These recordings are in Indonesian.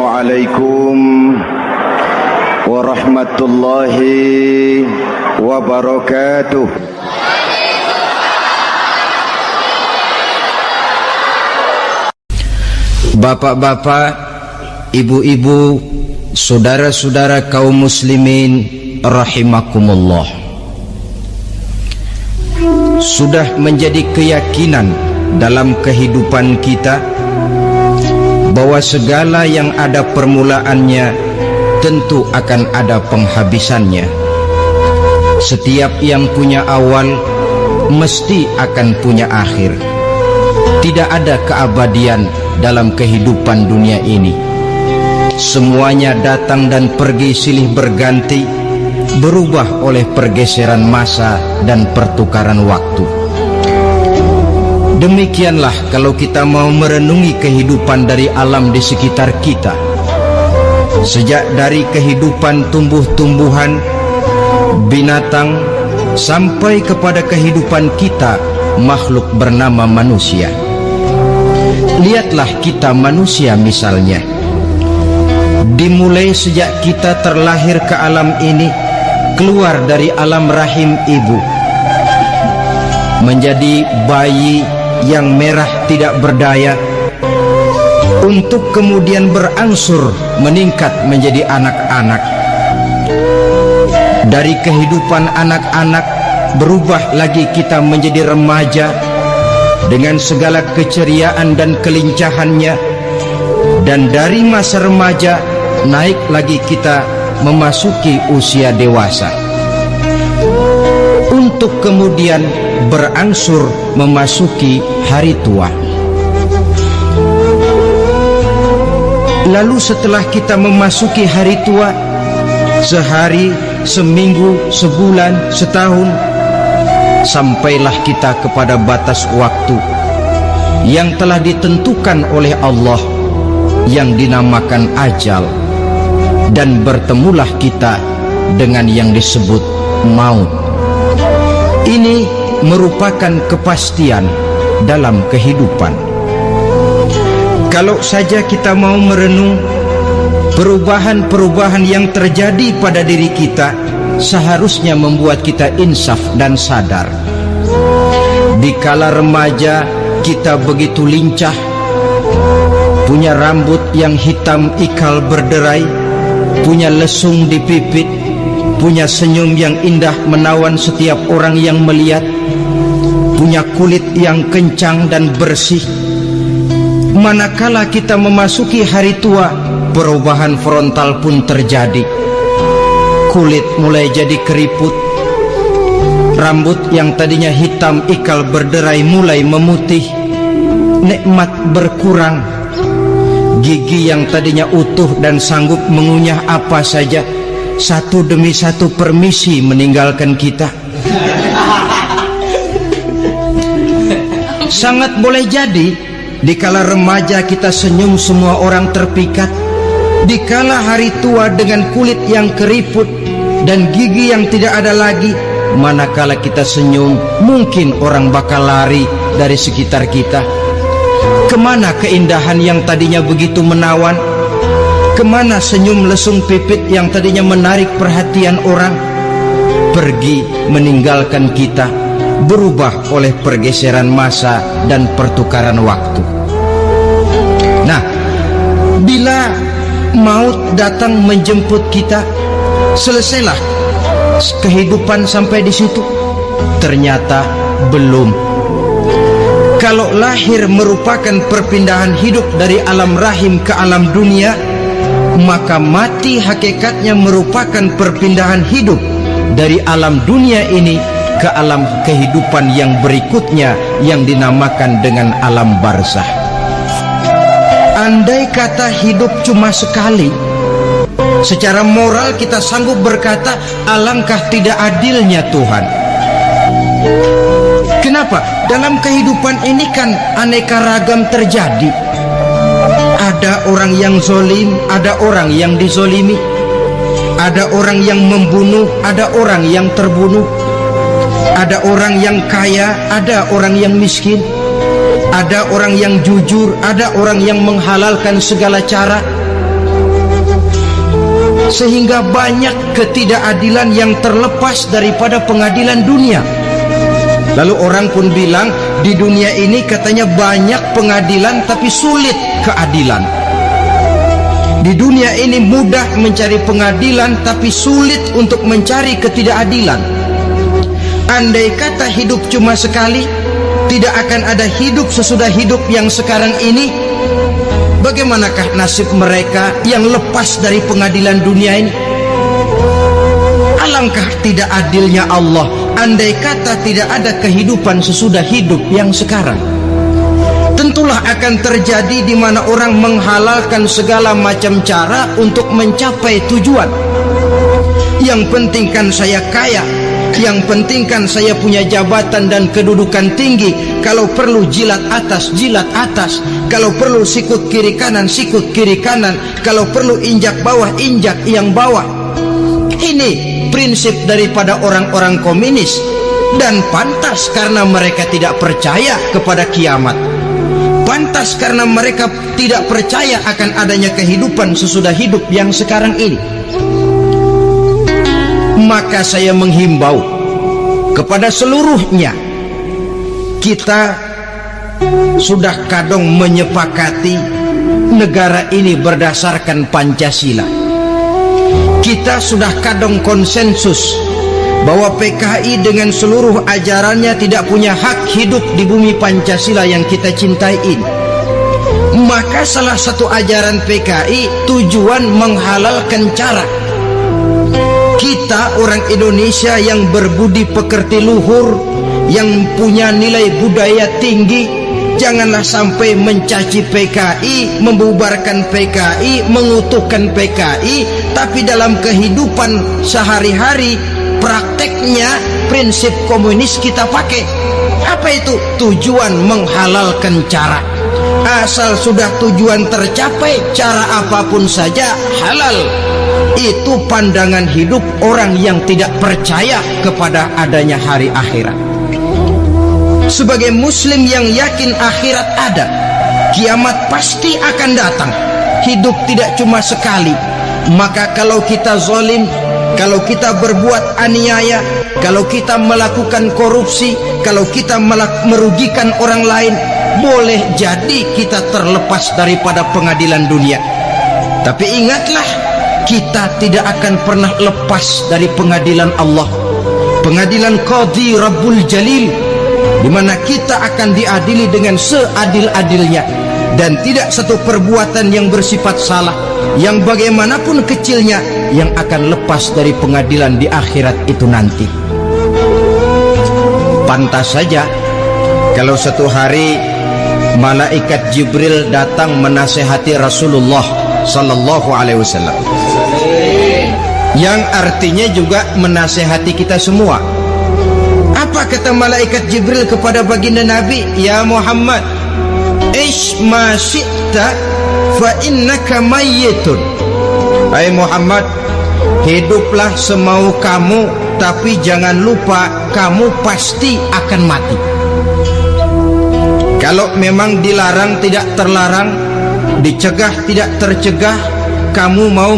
Assalamualaikum warahmatullahi wabarakatuh. Bapak-bapak, ibu-ibu, saudara-saudara kaum muslimin rahimakumullah. Sudah menjadi keyakinan dalam kehidupan kita bahwa segala yang ada permulaannya tentu akan ada penghabisannya. Setiap yang punya awal mesti akan punya akhir. Tidak ada keabadian dalam kehidupan dunia ini. Semuanya datang dan pergi silih berganti, berubah oleh pergeseran masa dan pertukaran waktu. Demikianlah kalau kita mau merenungi kehidupan dari alam di sekitar kita. Sejak dari kehidupan tumbuh-tumbuhan, binatang, sampai kepada kehidupan kita, makhluk bernama manusia. Lihatlah kita manusia misalnya. Dimulai sejak kita terlahir ke alam ini, keluar dari alam rahim ibu, menjadi bayi yang merah tidak berdaya, untuk kemudian berangsur meningkat menjadi anak-anak. Dari kehidupan anak-anak berubah lagi kita menjadi remaja dengan segala keceriaan dan kelincahannya, dan dari masa remaja naik lagi kita memasuki usia dewasa, untuk kemudian berangsur memasuki hari tua. Lalu setelah kita memasuki hari tua, sehari, seminggu, sebulan, setahun, sampailah kita kepada batas waktu yang telah ditentukan oleh Allah, yang dinamakan ajal, dan bertemulah kita dengan yang disebut maut. Ini merupakan kepastian dalam kehidupan. Kalau saja kita mau merenung perubahan-perubahan yang terjadi pada diri kita, seharusnya membuat kita insaf dan sadar. Dikala remaja kita begitu lincah, punya rambut yang hitam ikal berderai, punya lesung di pipit, punya senyum yang indah menawan setiap orang yang melihat, punya kulit yang kencang dan bersih. Manakala kita memasuki hari tua, perubahan frontal pun terjadi. Kulit mulai jadi keriput, rambut yang tadinya hitam ikal berderai mulai memutih, nikmat berkurang, gigi yang tadinya utuh dan sanggup mengunyah apa saja, satu demi satu permisi meninggalkan kita. Sangat boleh jadi dikala remaja kita senyum semua orang terpikat. Dikala hari tua dengan kulit yang keriput dan gigi yang tidak ada lagi, manakala kita senyum mungkin orang bakal lari dari sekitar kita. Kemana keindahan yang tadinya begitu menawan? Kemana senyum lesung pipit yang tadinya menarik perhatian orang? Pergi meninggalkan kita, berubah oleh pergeseran masa dan pertukaran waktu. Nah, bila maut datang menjemput kita, selesailah kehidupan sampai di situ? Ternyata belum. Kalau lahir merupakan perpindahan hidup dari alam rahim ke alam dunia, maka mati hakikatnya merupakan perpindahan hidup dari alam dunia ini ke alam kehidupan yang berikutnya, yang dinamakan dengan alam barzah. Andai kata hidup cuma sekali, secara moral kita sanggup berkata, alangkah tidak adilnya Tuhan. Kenapa? Dalam kehidupan ini kan aneka ragam terjadi. Ada orang yang zolim, ada orang yang dizolimi, ada orang yang membunuh, ada orang yang terbunuh, ada orang yang kaya, ada orang yang miskin, ada orang yang jujur, ada orang yang menghalalkan segala cara, sehingga banyak ketidakadilan yang terlepas daripada pengadilan dunia. Lalu orang pun bilang, di dunia ini katanya banyak pengadilan tapi sulit keadilan. Di dunia ini mudah mencari pengadilan tapi sulit untuk mencari ketidakadilan. Andai kata hidup cuma sekali, tidak akan ada hidup sesudah hidup yang sekarang ini. Bagaimanakah nasib mereka yang lepas dari pengadilan dunia ini? Alangkah tidak adilnya Allah andai kata tidak ada kehidupan sesudah hidup yang sekarang. Tentulah akan terjadi di mana orang menghalalkan segala macam cara untuk mencapai tujuan. Yang penting kan saya kaya, yang penting kan saya punya jabatan dan kedudukan tinggi. Kalau perlu jilat atas, kalau perlu sikut kiri kanan, sikut kiri kanan, kalau perlu injak bawah, injak yang bawah. Ini prinsip daripada orang-orang komunis, dan pantas karena mereka tidak percaya kepada kiamat. Pantas karena mereka tidak percaya akan adanya kehidupan sesudah hidup yang sekarang ini. Maka saya menghimbau kepada seluruhnya, kita sudah kadung menyepakati negara ini berdasarkan Pancasila. Kita sudah kadung konsensus bahwa PKI dengan seluruh ajarannya tidak punya hak hidup di bumi Pancasila yang kita cintai ini. Maka salah satu ajaran PKI tujuan menghalalkan cara. Kita orang Indonesia yang berbudi pekerti luhur, yang punya nilai budaya tinggi, janganlah sampai mencaci PKI, membubarkan PKI, mengutuhkan PKI, tapi dalam kehidupan sehari-hari prakteknya prinsip komunis kita pakai. Apa itu? Tujuan menghalalkan cara. Asal sudah tujuan tercapai, cara apapun saja halal. Itu pandangan hidup orang yang tidak percaya kepada adanya hari akhirat. Sebagai muslim yang yakin akhirat ada, kiamat pasti akan datang. Hidup tidak cuma sekali. Maka kalau kita zalim, kalau kita berbuat aniaya, kalau kita melakukan korupsi, kalau kita merugikan orang lain, boleh jadi kita terlepas daripada pengadilan dunia. Tapi ingatlah, kita tidak akan pernah lepas dari pengadilan Allah, pengadilan Qadhi Rabbul Jalil, di mana kita akan diadili dengan seadil-adilnya, dan tidak satu perbuatan yang bersifat salah, yang bagaimanapun kecilnya, yang akan lepas dari pengadilan di akhirat itu nanti. Pantas saja kalau satu hari malaikat Jibril datang menasihati Rasulullah sallallahu alaihi wasallam, yang artinya juga menasihati kita semua. Apa kata malaikat Jibril kepada baginda Nabi? Ya Muhammad, ish ma syi'ta fa innaka mayyitun. Hai Muhammad, hiduplah semau kamu, tapi jangan lupa kamu pasti akan mati. Kalau memang dilarang tidak terlarang, dicegah tidak tercegah, kamu mau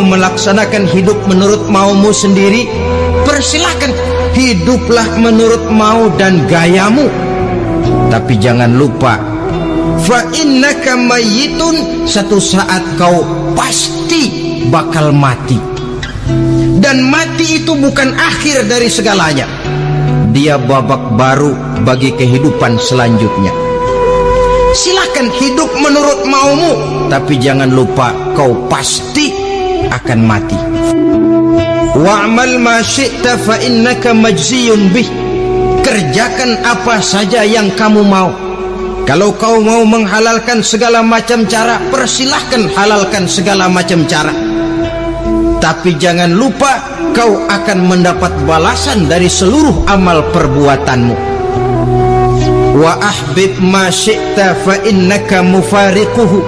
melaksanakan hidup menurut maumu sendiri, persilahkan. Hiduplah menurut mau dan gayamu, tapi jangan lupa, fa innaka mayyitun, satu saat kau pasti bakal mati. Dan mati itu bukan akhir dari segalanya, dia babak baru bagi kehidupan selanjutnya. Silahkan hidup menurut maumu, tapi jangan lupa kau pasti akan mati. Wa'mal ma syi'ta fa innaka majziyun bih. Kerjakan apa saja yang kamu mau. Kalau kau mau menghalalkan segala macam cara, persilahkan halalkan segala macam cara. Tapi jangan lupa kau akan mendapat balasan dari seluruh amal perbuatanmu. Wa ahbib ma syi'ta fa innaka mufariquhu.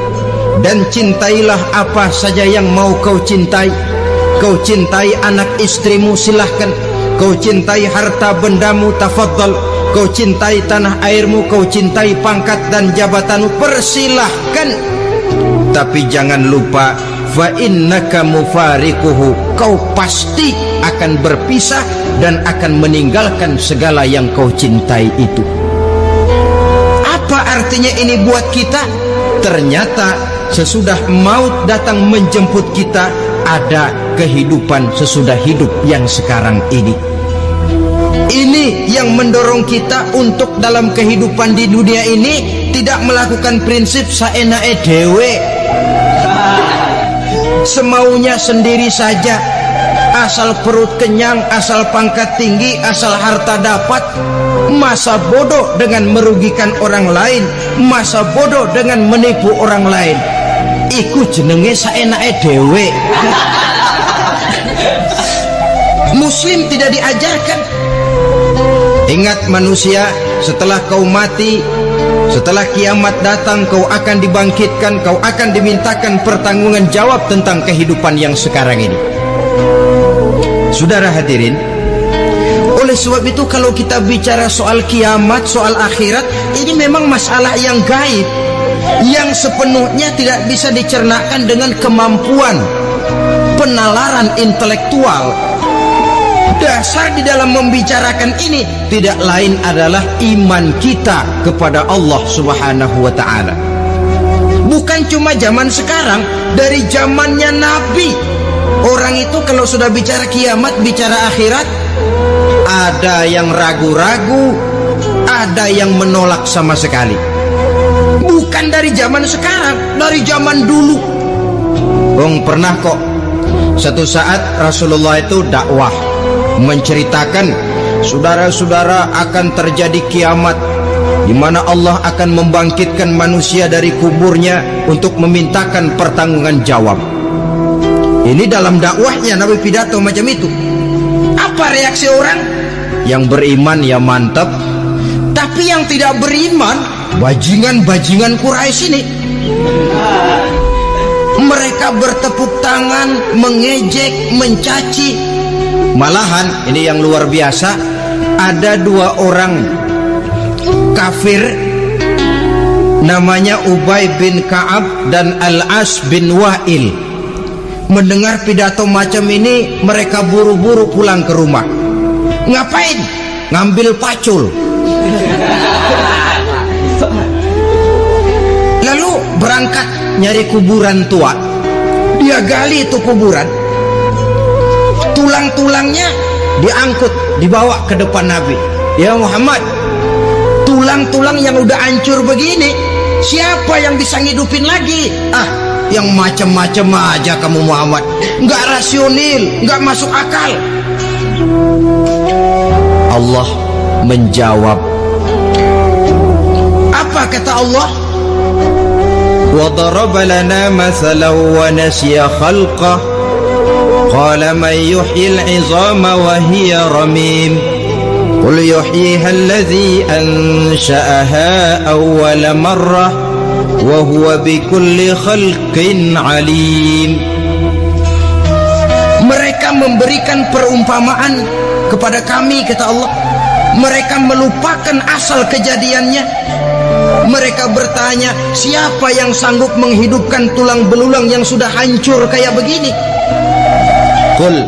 Dan cintailah apa saja yang mau kau cintai. Kau cintai anak istrimu, silahkan. Kau cintai harta bendamu, tafadhal. Kau cintai tanah airmu, kau cintai pangkat dan jabatanmu, persilahkan. Tapi jangan lupa, fa innaka mufariquhu, kau pasti akan berpisah dan akan meninggalkan segala yang kau cintai itu. Apa artinya ini buat kita? Ternyata sesudah maut datang menjemput kita, ada kehidupan sesudah hidup yang sekarang ini. Ini yang mendorong kita untuk dalam kehidupan di dunia ini tidak melakukan prinsip saenake dewe, semaunya sendiri saja, asal perut kenyang, asal pangkat tinggi, asal harta dapat. Masa bodoh dengan merugikan orang lain, masa bodoh dengan menipu orang lain. Iku jenenge saenake dewe. Muslim tidak diajarkan. Ingat manusia, setelah kau mati, setelah kiamat datang, kau akan dibangkitkan, kau akan dimintakan pertanggungan jawab tentang kehidupan yang sekarang ini. Saudara hadirin, oleh sebab itu kalau kita bicara soal kiamat, soal akhirat, ini memang masalah yang gaib, yang sepenuhnya tidak bisa dicernakan dengan kemampuan penalaran intelektual. Dasar di dalam membicarakan ini tidak lain adalah iman kita kepada Allah Subhanahu wa ta'ala. Bukan cuma zaman sekarang, dari zamannya Nabi, orang itu kalau sudah bicara kiamat, bicara akhirat, ada yang ragu-ragu, ada yang menolak sama sekali. Bukan dari zaman sekarang, dari zaman dulu. Pernah kok satu saat Rasulullah itu dakwah menceritakan, saudara-saudara, akan terjadi kiamat di mana Allah akan membangkitkan manusia dari kuburnya untuk memintakan pertanggungan jawab. Ini dalam dakwahnya Nabi pidato macam itu. Apa reaksi orang? Yang beriman ya mantap, tapi yang tidak beriman, bajingan-bajingan Quraisy ini, mereka bertepuk tangan, mengejek, mencaci. Malahan ini yang luar biasa, ada dua orang kafir namanya Ubay bin Ka'ab dan Al-As bin Wa'il. Mendengar pidato macam ini, mereka buru-buru pulang ke rumah. Ngapain? Ngambil pacul. Lalu berangkat nyari kuburan tua. Dia gali itu kuburan, tulang-tulangnya diangkut, dibawa ke depan Nabi. Ya Muhammad, tulang-tulang yang udah hancur begini, siapa yang bisa ngidupin lagi? Yang macam-macam aja kamu Muhammad, nggak rasional, nggak masuk akal. Allah menjawab. Apa kata Allah? وَضَرَبَ لَنَا مَثَلًا وَنَسِيَ خَلْقَهُ قَالَ مَنْ يُحْيِي الْعِظَامَ وَهِيَ رَمِيمٌ قُلْ يُحْيِيهَا الَّذِي أَنْشَأَهَا أَوَّلَ مَرَّةٍ وَهُوَ بِكُلِّ خَلْقٍ عَلِيمٌ. Mereka memberikan perumpamaan kepada kami, kata Allah. Mereka melupakan asal kejadiannya. Mereka bertanya, siapa yang sanggup menghidupkan tulang belulang yang sudah hancur kayak begini? Qul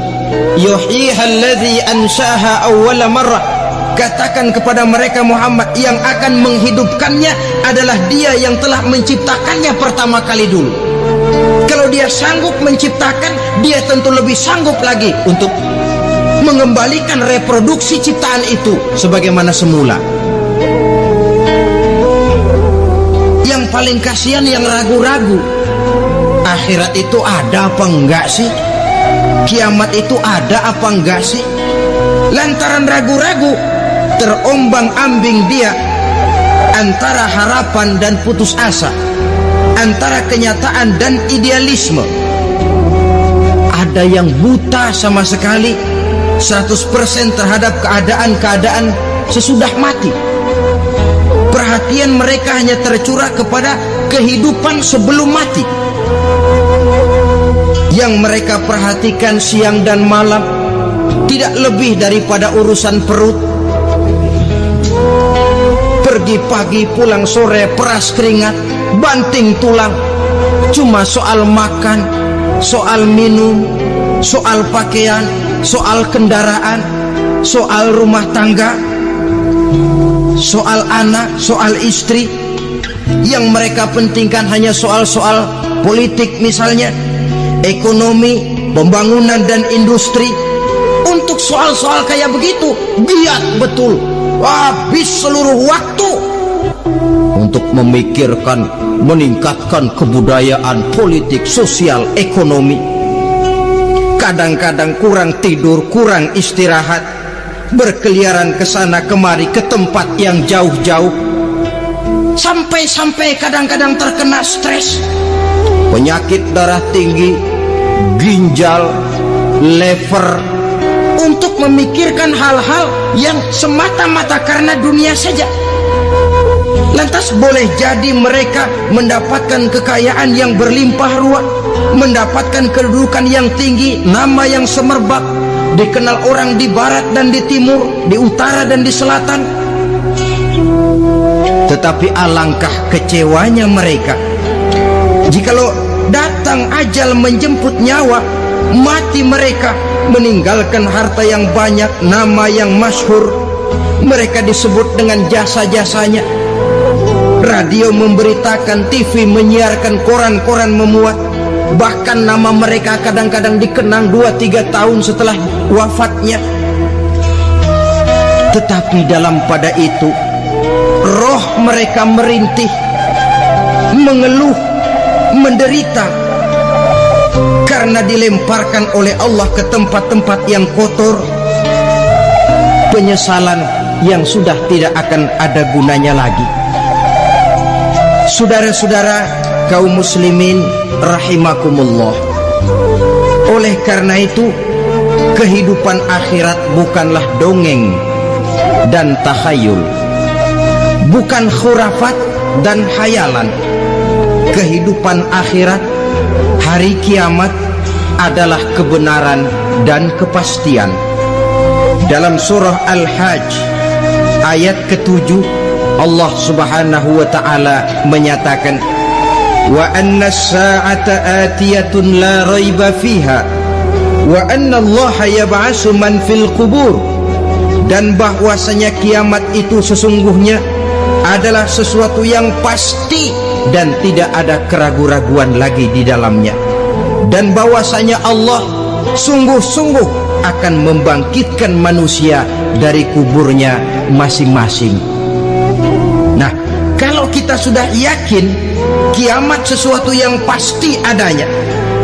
yuhyiha alladhi ansha'aha awwala marrah. Katakan kepada mereka Muhammad, yang akan menghidupkannya adalah Dia yang telah menciptakannya pertama kali dulu. Kalau Dia sanggup menciptakan, Dia tentu lebih sanggup lagi untuk mengembalikan reproduksi ciptaan itu sebagaimana semula. Yang paling kasihan yang ragu-ragu. Akhirat itu ada apa enggak sih? Kiamat itu ada apa enggak sih? Lantaran ragu-ragu, terombang-ambing dia antara harapan dan putus asa, antara kenyataan dan idealisme. Ada yang buta sama sekali, 100% terhadap keadaan-keadaan sesudah mati. Perhatian mereka hanya tercurah kepada kehidupan sebelum mati. Yang mereka perhatikan siang dan malam tidak lebih daripada urusan perut. Pergi pagi, pulang sore, peras keringat, banting tulang. Cuma soal makan, soal minum, soal pakaian, soal kendaraan, soal rumah tangga, soal anak, soal istri. Yang mereka pentingkan hanya soal-soal politik misalnya, ekonomi, pembangunan dan industri. Untuk soal-soal kayak begitu giat betul, habis seluruh waktu untuk memikirkan meningkatkan kebudayaan, politik, sosial, ekonomi. Kadang-kadang kurang tidur, kurang istirahat, berkeliaran ke sana kemari ke tempat yang jauh-jauh, sampai-sampai kadang-kadang terkena stres, penyakit darah tinggi, ginjal, lever, untuk memikirkan hal-hal yang semata-mata karena dunia saja. Lantas boleh jadi mereka mendapatkan kekayaan yang berlimpah ruah, mendapatkan kedudukan yang tinggi, nama yang semerbak, dikenal orang di barat dan di timur, di utara dan di selatan. Tetapi alangkah kecewanya mereka jikalau datang ajal menjemput nyawa, mati mereka meninggalkan harta yang banyak, nama yang masyhur. Mereka disebut dengan jasa-jasanya. Radio memberitakan, TV menyiarkan, koran-koran memuat. Bahkan nama mereka kadang-kadang dikenang 2-3 tahun setelah wafatnya. Tetapi dalam pada itu roh mereka merintih, mengeluh, menderita, karena dilemparkan oleh Allah ke tempat-tempat yang kotor, penyesalan yang sudah tidak akan ada gunanya lagi. Saudara-saudara kaum muslimin rahimakumullah, oleh karena itu kehidupan akhirat bukanlah dongeng dan takhayul, bukan khurafat dan hayalan. Kehidupan akhirat, hari kiamat adalah kebenaran dan kepastian. Dalam surah Al-Hajj ayat ke-7, Allah subhanahu wa ta'ala menyatakan, wa anna as-sa'ata atiyatun la raiba fiha wa anna Allah yab'asu man fil qubur. Dan bahwasanya kiamat itu sesungguhnya adalah sesuatu yang pasti dan tidak ada keraguan-raguan lagi di dalamnya, dan bahwasanya Allah sungguh-sungguh akan membangkitkan manusia dari kuburnya masing-masing. Nah, kalau kita sudah yakin kiamat sesuatu yang pasti adanya,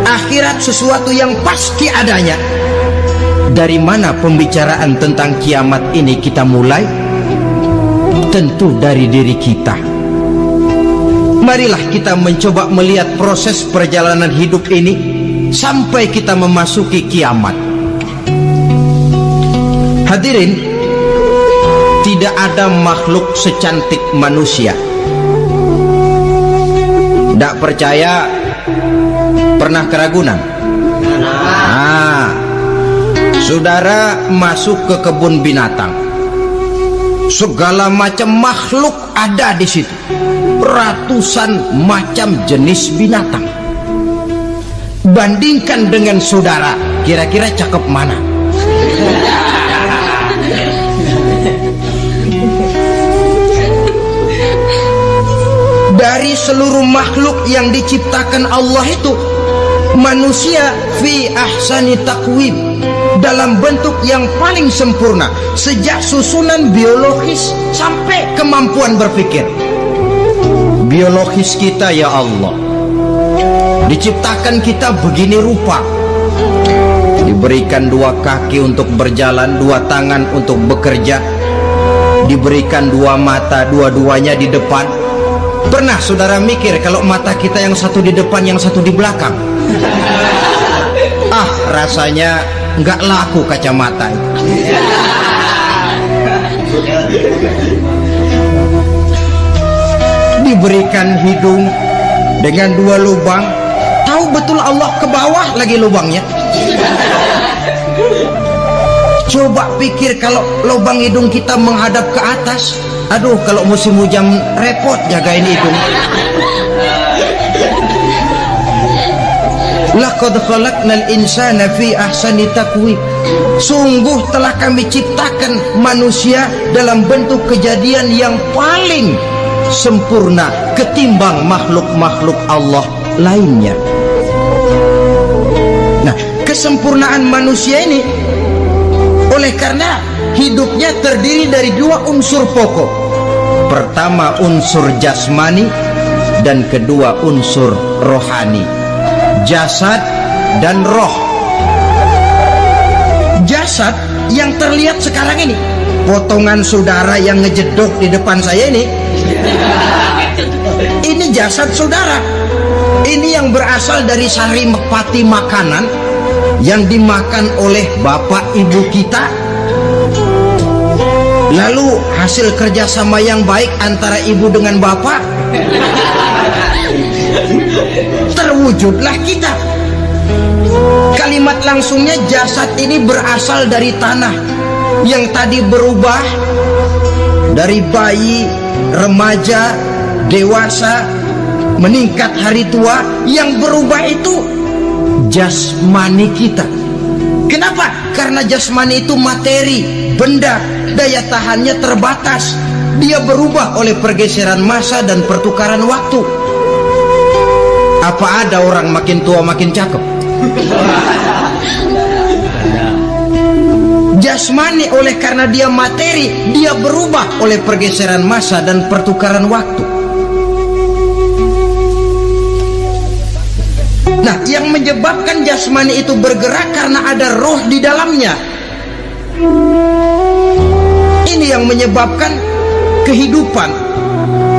akhirat sesuatu yang pasti adanya, dari mana pembicaraan tentang kiamat ini kita mulai? Tentu dari diri kita. Marilah kita mencoba melihat proses perjalanan hidup ini sampai kita memasuki kiamat. Hadirin, tidak ada makhluk secantik manusia. Tidak percaya? Pernah ke Ragunan? Saudara masuk ke kebun binatang, segala macam makhluk ada di situ, ratusan macam jenis binatang. Bandingkan dengan saudara, kira-kira cakep mana? Dari seluruh makhluk yang diciptakan Allah itu, manusia fi ahsani taqwim, dalam bentuk yang paling sempurna, sejak susunan biologis sampai kemampuan berpikir. Biologis kita ya Allah, diciptakan kita begini rupa, diberikan 2 kaki untuk berjalan, 2 tangan untuk bekerja, diberikan 2 mata, dua-duanya di depan. Pernah saudara mikir kalau mata kita yang satu di depan, yang satu di belakang? Rasanya nggak laku kacamata. Diberikan hidung dengan 2 lubang, tahu betul Allah ke bawah lagi lubangnya. Coba pikir kalau lubang hidung kita menghadap ke atas. Aduh, kalau musim hujan repot jagain hidung. Laqad khalaqnal insana fi ahsani taqwim. Sungguh telah kami ciptakan manusia dalam bentuk kejadian yang paling sempurna ketimbang makhluk-makhluk Allah lainnya. Nah, kesempurnaan manusia ini oleh karena hidupnya terdiri dari dua unsur pokok. Pertama unsur jasmani dan kedua unsur rohani, jasad dan roh. Jasad yang terlihat sekarang ini, potongan saudara yang ngejedok di depan saya ini jasad saudara. Ini yang berasal dari sari mepati makanan yang dimakan oleh bapak ibu kita. Lalu hasil kerjasama yang baik antara ibu dengan bapak, terwujudlah kita. Kalimat langsungnya, jasad ini berasal dari tanah yang tadi berubah dari bayi, remaja, dewasa, meningkat hari tua. Yang berubah itu jasmani kita. Kenapa? Karena jasmani itu materi, benda, daya tahannya terbatas. Dia berubah oleh pergeseran masa dan pertukaran waktu. Apa ada orang makin tua makin cakep? Jasmani oleh karena dia materi, dia berubah oleh pergeseran masa dan pertukaran waktu. Nah, yang menyebabkan jasmani itu bergerak karena ada roh di dalamnya. Ini yang menyebabkan kehidupan.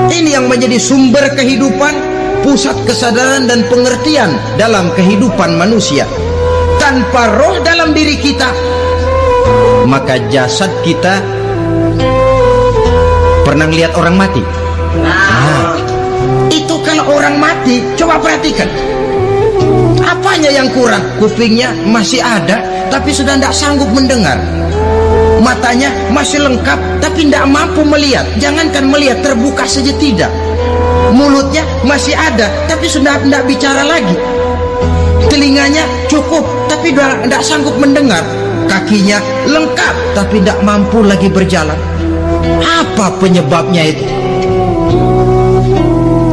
Ini yang menjadi sumber kehidupan, pusat kesadaran dan pengertian dalam kehidupan manusia. Tanpa roh dalam diri kita, maka jasad kita. Pernah lihat orang mati? Nah, itu kalau orang mati, coba perhatikan. Apanya yang kurang? Kupingnya masih ada, tapi sudah tidak sanggup mendengar. Matanya masih lengkap, tapi tidak mampu melihat. Jangankan melihat, terbuka saja tidak. Mulutnya masih ada, tapi sudah tidak bicara lagi. Telinganya cukup, tapi sudah tidak sanggup mendengar. Kakinya lengkap, tapi tidak mampu lagi berjalan. Apa penyebabnya itu?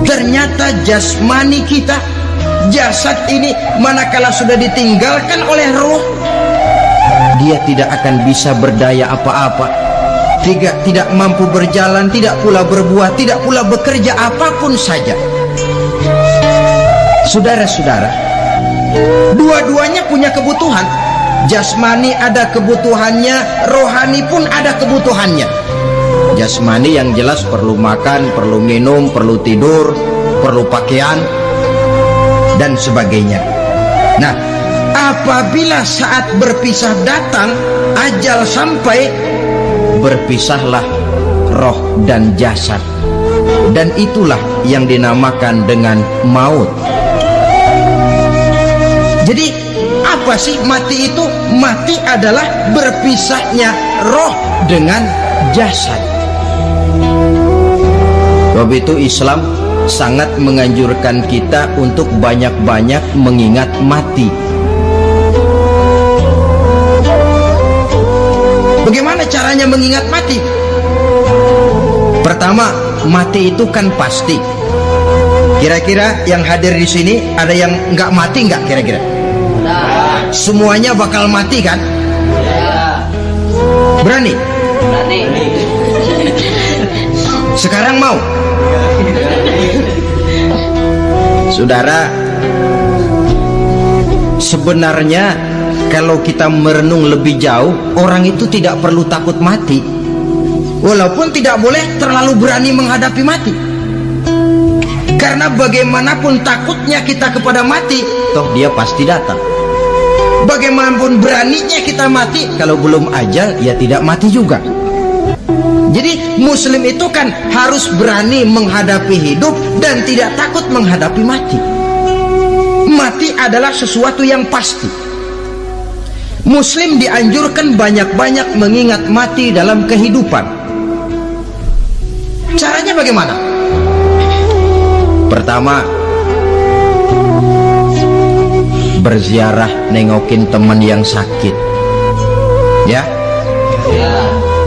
Ternyata jasmani kita, jasad ini, manakala sudah ditinggalkan oleh roh, dia tidak akan bisa berdaya apa-apa, tidak mampu berjalan, tidak pula berbuah, tidak pula bekerja apapun saja. Saudara-saudara, dua-duanya punya kebutuhan. Jasmani ada kebutuhannya, rohani pun ada kebutuhannya. Jasmani yang jelas perlu makan, perlu minum, perlu tidur, perlu pakaian dan sebagainya. Nah, apabila saat berpisah datang, ajal sampai, berpisahlah roh dan jasad. Dan itulah yang dinamakan dengan maut. Jadi apa sih mati itu? Mati adalah berpisahnya roh dengan jasad. Sebab itu Islam sangat menganjurkan kita untuk banyak-banyak mengingat mati. Bagaimana caranya mengingat mati? Pertama, mati itu kan pasti. Kira-kira yang hadir di sini ada yang nggak mati nggak kira-kira? Semuanya bakal mati kan? Berani? Berani. Sekarang mau? Saudara, sebenarnya kalau kita merenung lebih jauh, orang itu tidak perlu takut mati. Walaupun tidak boleh terlalu berani menghadapi mati. Karena bagaimanapun takutnya kita kepada mati, toh dia pasti datang. Bagaimanapun beraninya kita mati, kalau belum ajal ya tidak mati juga. Jadi muslim itu kan harus berani menghadapi hidup dan tidak takut menghadapi mati. Mati adalah sesuatu yang pasti. Muslim dianjurkan banyak-banyak mengingat mati dalam kehidupan. Caranya bagaimana? Pertama, berziarah nengokin teman yang sakit? Ya?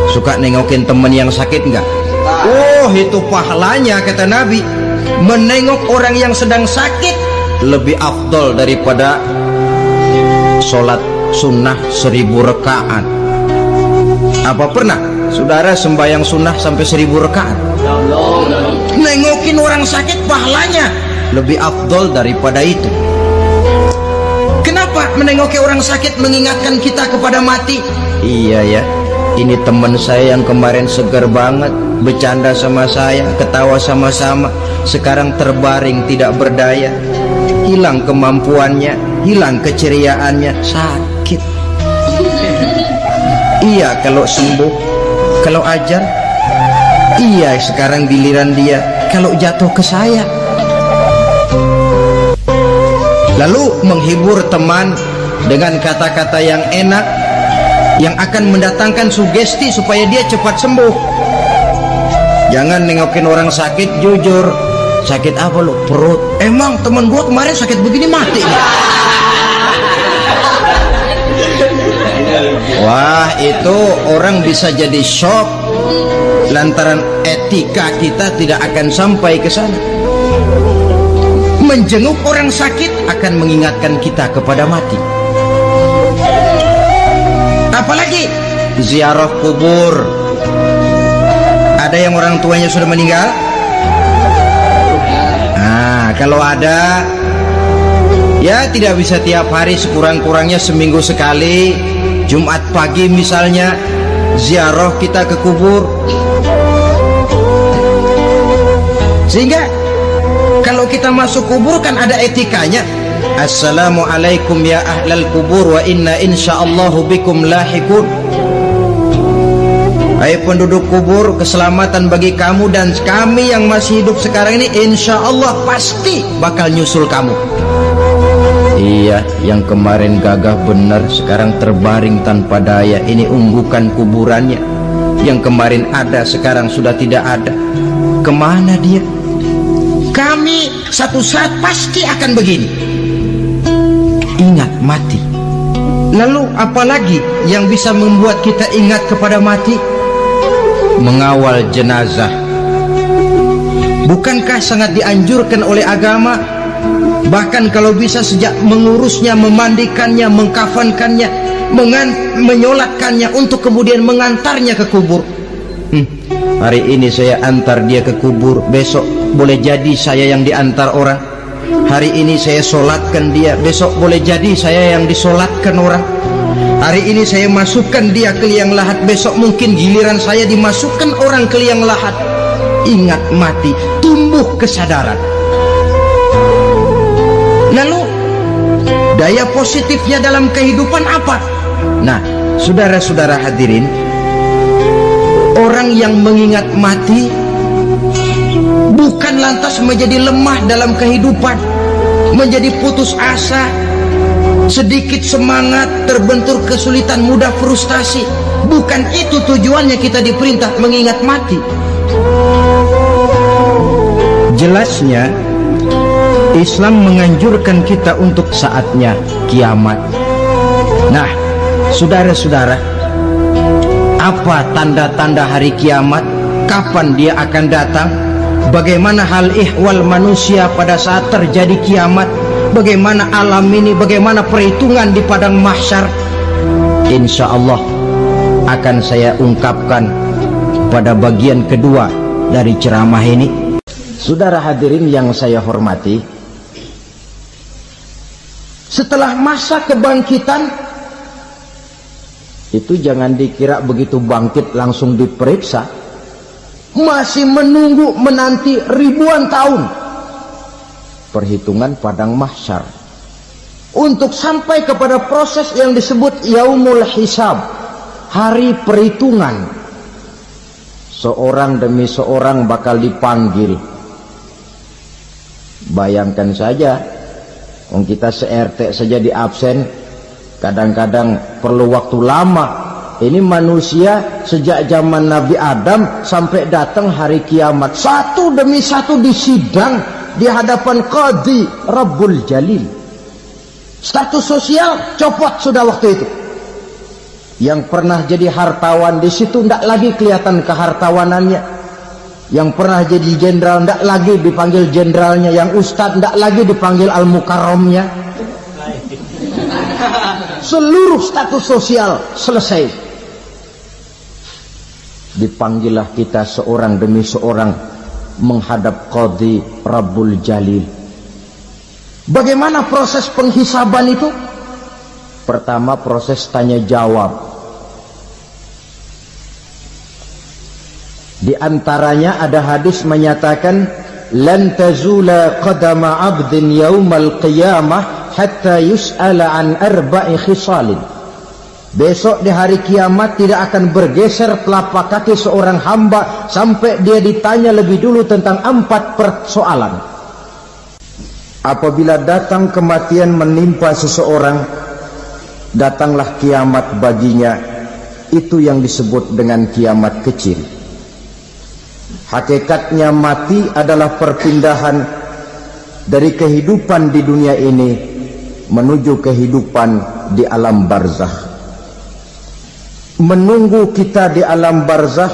Suka nengokin teman yang sakit enggak? Oh, itu pahalanya kata Nabi. Menengok orang yang sedang sakit lebih afdol daripada sholat sunnah 1000 rakaat. Apa pernah saudara sembahyang sunnah sampai 1000 rakaat? Nengokin orang sakit pahalanya lebih afdol daripada itu. Kenapa menengoki orang sakit mengingatkan kita kepada mati? Iya ya, ini teman saya yang kemarin segar banget, bercanda sama saya, ketawa sama-sama, sekarang terbaring tidak berdaya, hilang kemampuannya, hilang keceriaannya, sakit. Iya kalau sembuh, kalau ajar. Iya sekarang giliran dia kalau jatuh ke saya. Lalu menghibur teman dengan kata-kata yang enak yang akan mendatangkan sugesti supaya dia cepat sembuh. Jangan nengokin orang sakit jujur. Sakit apa lo? Perut. Emang teman gua kemarin sakit begini mati. Wah, itu orang bisa jadi shock lantaran etika kita tidak akan sampai ke sana. Menjenguk orang sakit akan mengingatkan kita kepada mati. Apalagi ziarah kubur. Ada yang orang tuanya sudah meninggal? Nah, kalau ada, ya tidak bisa tiap hari, sekurang-kurangnya seminggu sekali. Jumat pagi misalnya ziarah kita ke kubur. Sehingga kalau kita masuk kubur kan ada etikanya. Assalamualaikum ya ahlal kubur wa inna insyaallahu bikum lahikun. Hai penduduk kubur, keselamatan bagi kamu dan kami yang masih hidup sekarang ini insyaallah pasti bakal nyusul kamu. Iya, yang kemarin gagah benar sekarang terbaring tanpa daya. Ini unggukan kuburannya. Yang kemarin ada sekarang sudah tidak ada. Kemana dia? Kami satu saat pasti akan begini. Ingat mati. Lalu apalagi yang bisa membuat kita ingat kepada mati? Mengawal jenazah. Bukankah sangat dianjurkan oleh agama? Bahkan kalau bisa sejak mengurusnya, memandikannya, mengkafankannya, menyolatkannya untuk kemudian mengantarnya ke kubur. Hari ini saya antar dia ke kubur, besok boleh jadi saya yang diantar orang. Hari ini saya solatkan dia, besok boleh jadi saya yang disolatkan orang. Hari ini saya masukkan dia ke liang lahat, besok mungkin giliran saya dimasukkan orang ke liang lahat. Ingat mati, tumbuh kesadaran. Lalu daya positifnya dalam kehidupan apa? Nah, saudara-saudara hadirin, orang yang mengingat mati bukan lantas menjadi lemah dalam kehidupan, menjadi putus asa, sedikit semangat, terbentur kesulitan, mudah frustasi. Bukan itu tujuannya kita diperintah mengingat mati. Jelasnya Islam menganjurkan kita untuk saatnya kiamat. Nah, saudara-saudara, apa tanda-tanda hari kiamat? Kapan dia akan datang? Bagaimana hal ihwal manusia pada saat terjadi kiamat? Bagaimana alam ini? Bagaimana perhitungan di padang mahsyar? Insya Allah akan saya ungkapkan pada bagian kedua dari ceramah ini. Saudara hadirin yang saya hormati, setelah masa kebangkitan itu jangan dikira begitu bangkit langsung diperiksa. Masih menunggu menanti ribuan tahun perhitungan padang mahsyar untuk sampai kepada proses yang disebut yaumul hisab, hari perhitungan. Seorang demi seorang bakal dipanggil. Bayangkan saja, kita se-RT saja di absen, kadang-kadang perlu waktu lama. Ini manusia sejak zaman Nabi Adam sampai datang hari kiamat, satu demi satu disidang di hadapan Qadhi Rabbul Jalil. Status sosial copot sudah waktu itu. Yang pernah jadi hartawan di situ tidak lagi kelihatan kehartawanannya. Yang pernah jadi jenderal tidak lagi dipanggil jenderalnya. Yang ustadz tidak lagi dipanggil al-mukarramnya. Seluruh status sosial selesai. Dipanggillah kita seorang demi seorang menghadap Qadhi Rabbul Jalil. Bagaimana proses penghisaban itu? Pertama, proses tanya jawab. Di antaranya ada hadis menyatakan lan tazula qadama 'abdin yaumal qiyamah hatta yus'ala an arba'i khisalin. Besok di hari kiamat tidak akan bergeser telapak kaki seorang hamba sampai dia ditanya lebih dulu tentang 4 persoalan. Apabila datang kematian menimpa seseorang, datanglah kiamat baginya. Itu yang disebut dengan kiamat kecil. Hakikatnya mati adalah perpindahan dari kehidupan di dunia ini menuju kehidupan di alam barzakh. Menunggu kita di alam barzakh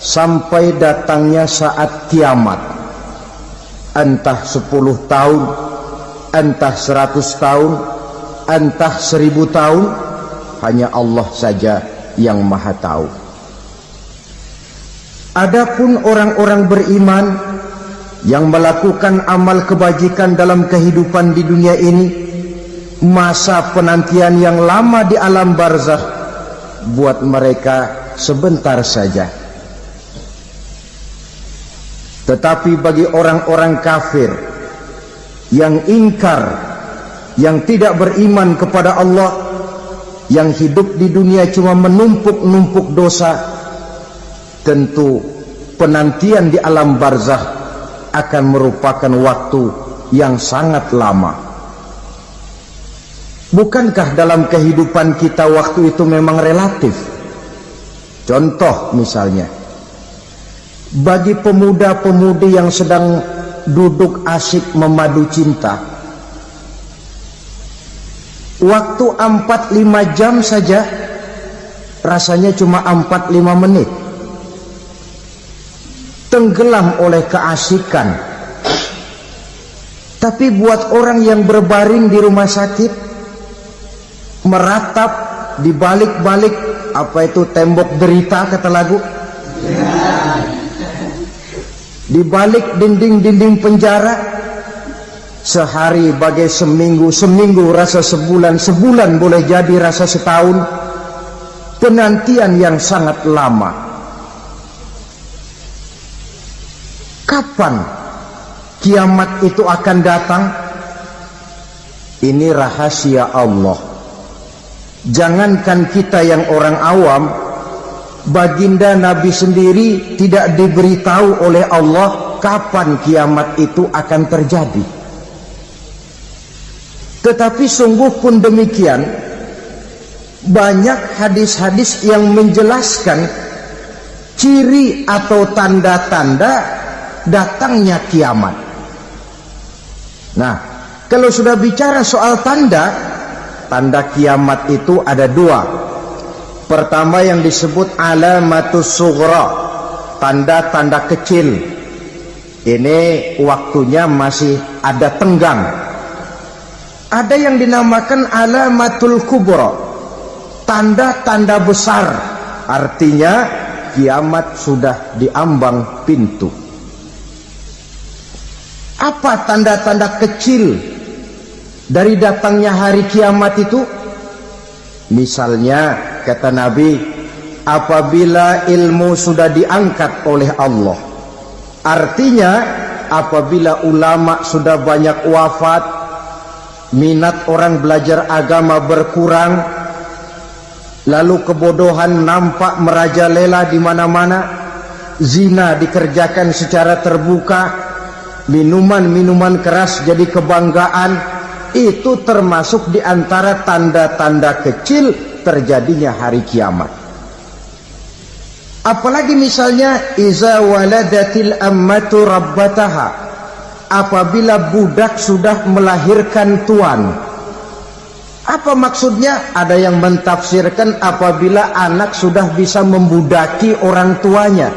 sampai datangnya saat kiamat. Entah 10 tahun, entah 100 tahun, entah 1000 tahun, hanya Allah saja yang maha tahu. Adapun orang-orang beriman yang melakukan amal kebajikan dalam kehidupan di dunia ini, masa penantian yang lama di alam barzakh buat mereka sebentar saja. Tetapi bagi orang-orang kafir yang ingkar, yang tidak beriman kepada Allah, yang hidup di dunia cuma menumpuk-numpuk dosa, tentu penantian di alam barzakh akan merupakan waktu yang sangat lama. Bukankah dalam kehidupan kita waktu itu memang relatif? Contoh misalnya, bagi pemuda-pemudi yang sedang duduk asyik memadu cinta, waktu 4-5 jam saja rasanya cuma 4-5 menit. Tenggelam oleh keasikan. Tapi buat orang yang berbaring di rumah sakit, meratap di balik-balik apa itu tembok derita kata lagu, di balik dinding-dinding penjara, sehari bagai seminggu, seminggu rasa sebulan, sebulan boleh jadi rasa setahun. Penantian yang sangat lama. Kapan kiamat itu akan datang? Ini rahasia Allah. Jangankan kita yang orang awam, baginda Nabi sendiri tidak diberitahu oleh Allah kapan kiamat itu akan terjadi. Tetapi sungguh pun demikian, banyak hadis-hadis yang menjelaskan ciri atau tanda-tanda datangnya kiamat. Nah, kalau sudah bicara soal tanda kiamat itu ada 2. Pertama yang disebut alamatus sughra, tanda-tanda kecil. Ini waktunya masih ada tenggang. Ada yang dinamakan alamatul kubra, tanda-tanda besar. Artinya kiamat sudah diambang pintu. Apa tanda-tanda kecil dari datangnya hari kiamat itu? Misalnya kata Nabi, apabila ilmu sudah diangkat oleh Allah. Artinya apabila ulama sudah banyak wafat, minat orang belajar agama berkurang, lalu kebodohan nampak merajalela di mana-mana, zina dikerjakan secara terbuka, minuman-minuman keras jadi kebanggaan, itu termasuk di antara tanda-tanda kecil terjadinya hari kiamat. Apalagi misalnya iza waladatil ammatu rabbataha, apabila budak sudah melahirkan tuan. Apa maksudnya? Ada yang mentafsirkan apabila anak sudah bisa membudaki orang tuanya.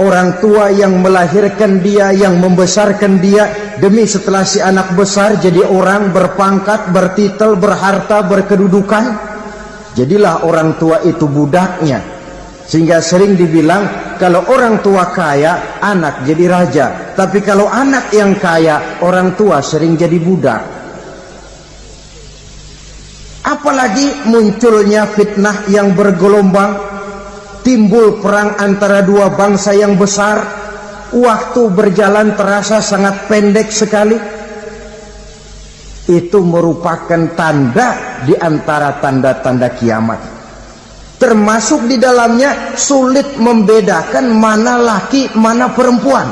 Orang tua yang melahirkan dia, yang membesarkan dia, demi setelah si anak besar jadi orang berpangkat, bertitel, berharta, berkedudukan, jadilah orang tua itu budaknya. Sehingga sering dibilang kalau orang tua kaya, anak jadi raja. Tapi kalau anak yang kaya, orang tua sering jadi budak. Apalagi munculnya fitnah yang bergelombang, timbul perang antara dua bangsa yang besar, waktu berjalan terasa sangat pendek sekali. Itu merupakan tanda di antara tanda-tanda kiamat. Termasuk di dalamnya sulit membedakan mana laki, mana perempuan.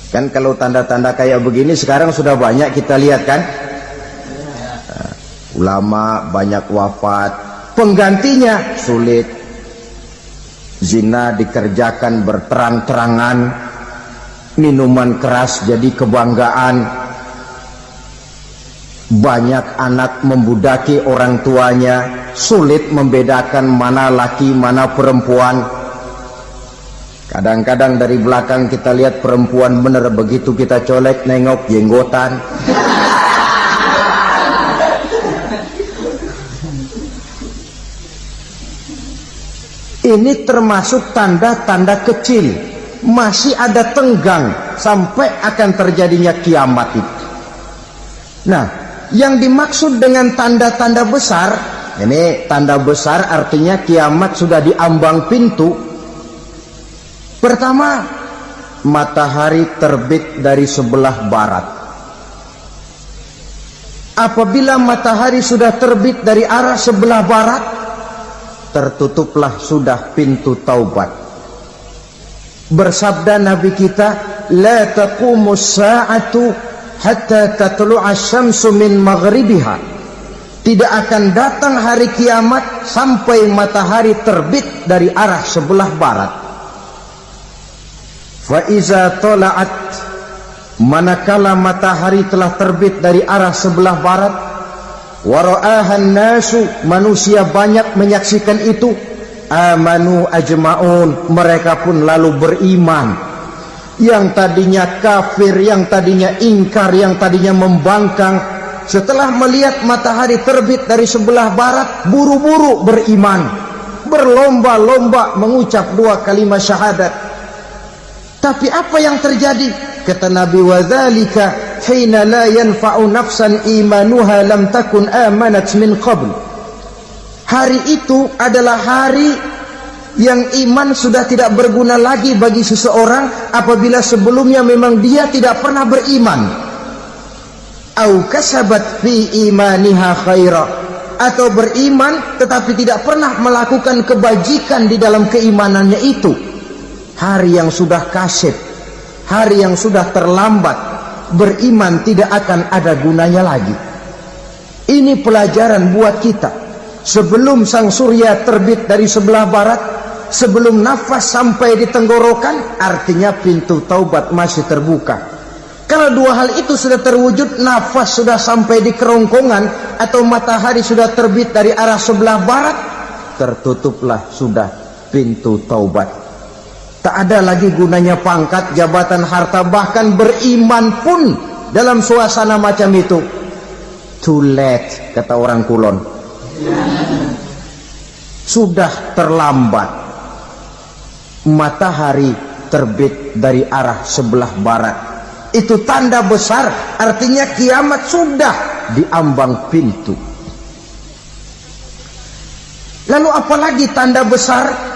Kan kalau tanda-tanda kayak begini sekarang sudah banyak kita lihat kan. Ulama banyak wafat, penggantinya sulit. Zina dikerjakan berterang-terangan, minuman keras jadi kebanggaan. Banyak anak membudaki orang tuanya, sulit membedakan mana laki mana perempuan. Kadang-kadang dari belakang kita lihat perempuan bener, begitu kita colek nengok jenggotan. Ini termasuk tanda-tanda kecil, masih ada tenggang sampai akan terjadinya kiamat itu. Nah, yang dimaksud dengan tanda-tanda besar, ini tanda besar artinya kiamat sudah di ambang pintu. Pertama, matahari terbit dari sebelah barat. Apabila matahari sudah terbit dari arah sebelah barat, tertutuplah sudah pintu taubat. Bersabda Nabi kita, la taqumus sa'atu hatta tatlu'a syamsu min maghribiha. Tidak akan datang hari kiamat sampai matahari terbit dari arah sebelah barat. Fa iza tala'at, manakala matahari telah terbit dari arah sebelah barat, wara'ahan nasu, manusia banyak menyaksikan itu, amanu ajma'un, mereka pun lalu beriman. Yang tadinya kafir, yang tadinya ingkar, yang tadinya membangkang, setelah melihat matahari terbit dari sebelah barat, buru-buru beriman, berlomba-lomba mengucap dua kalimat syahadat. Tapi apa yang terjadi? Kata Nabi, wadzalika hina la yanfa'u nafsan imanuha lam takun amanat min qabl. Hari itu adalah hari yang iman sudah tidak berguna lagi bagi seseorang apabila sebelumnya memang dia tidak pernah beriman. Au kasabat fi imaniha khaira, atau beriman tetapi tidak pernah melakukan kebajikan di dalam keimanannya itu. Hari yang sudah kasib, hari yang sudah terlambat, beriman tidak akan ada gunanya lagi. Ini pelajaran buat kita. Sebelum sang surya terbit dari sebelah barat, sebelum nafas sampai di tenggorokan, artinya pintu taubat masih terbuka. Kalau dua hal itu sudah terwujud, nafas sudah sampai di kerongkongan atau matahari sudah terbit dari arah sebelah barat, tertutuplah sudah pintu taubat. Tak ada lagi gunanya pangkat, jabatan, harta, bahkan beriman pun dalam suasana macam itu too late, kata orang Kulon. Sudah terlambat. Matahari terbit dari arah sebelah barat, itu tanda besar, artinya kiamat sudah di ambang pintu. Lalu apalagi tanda besar?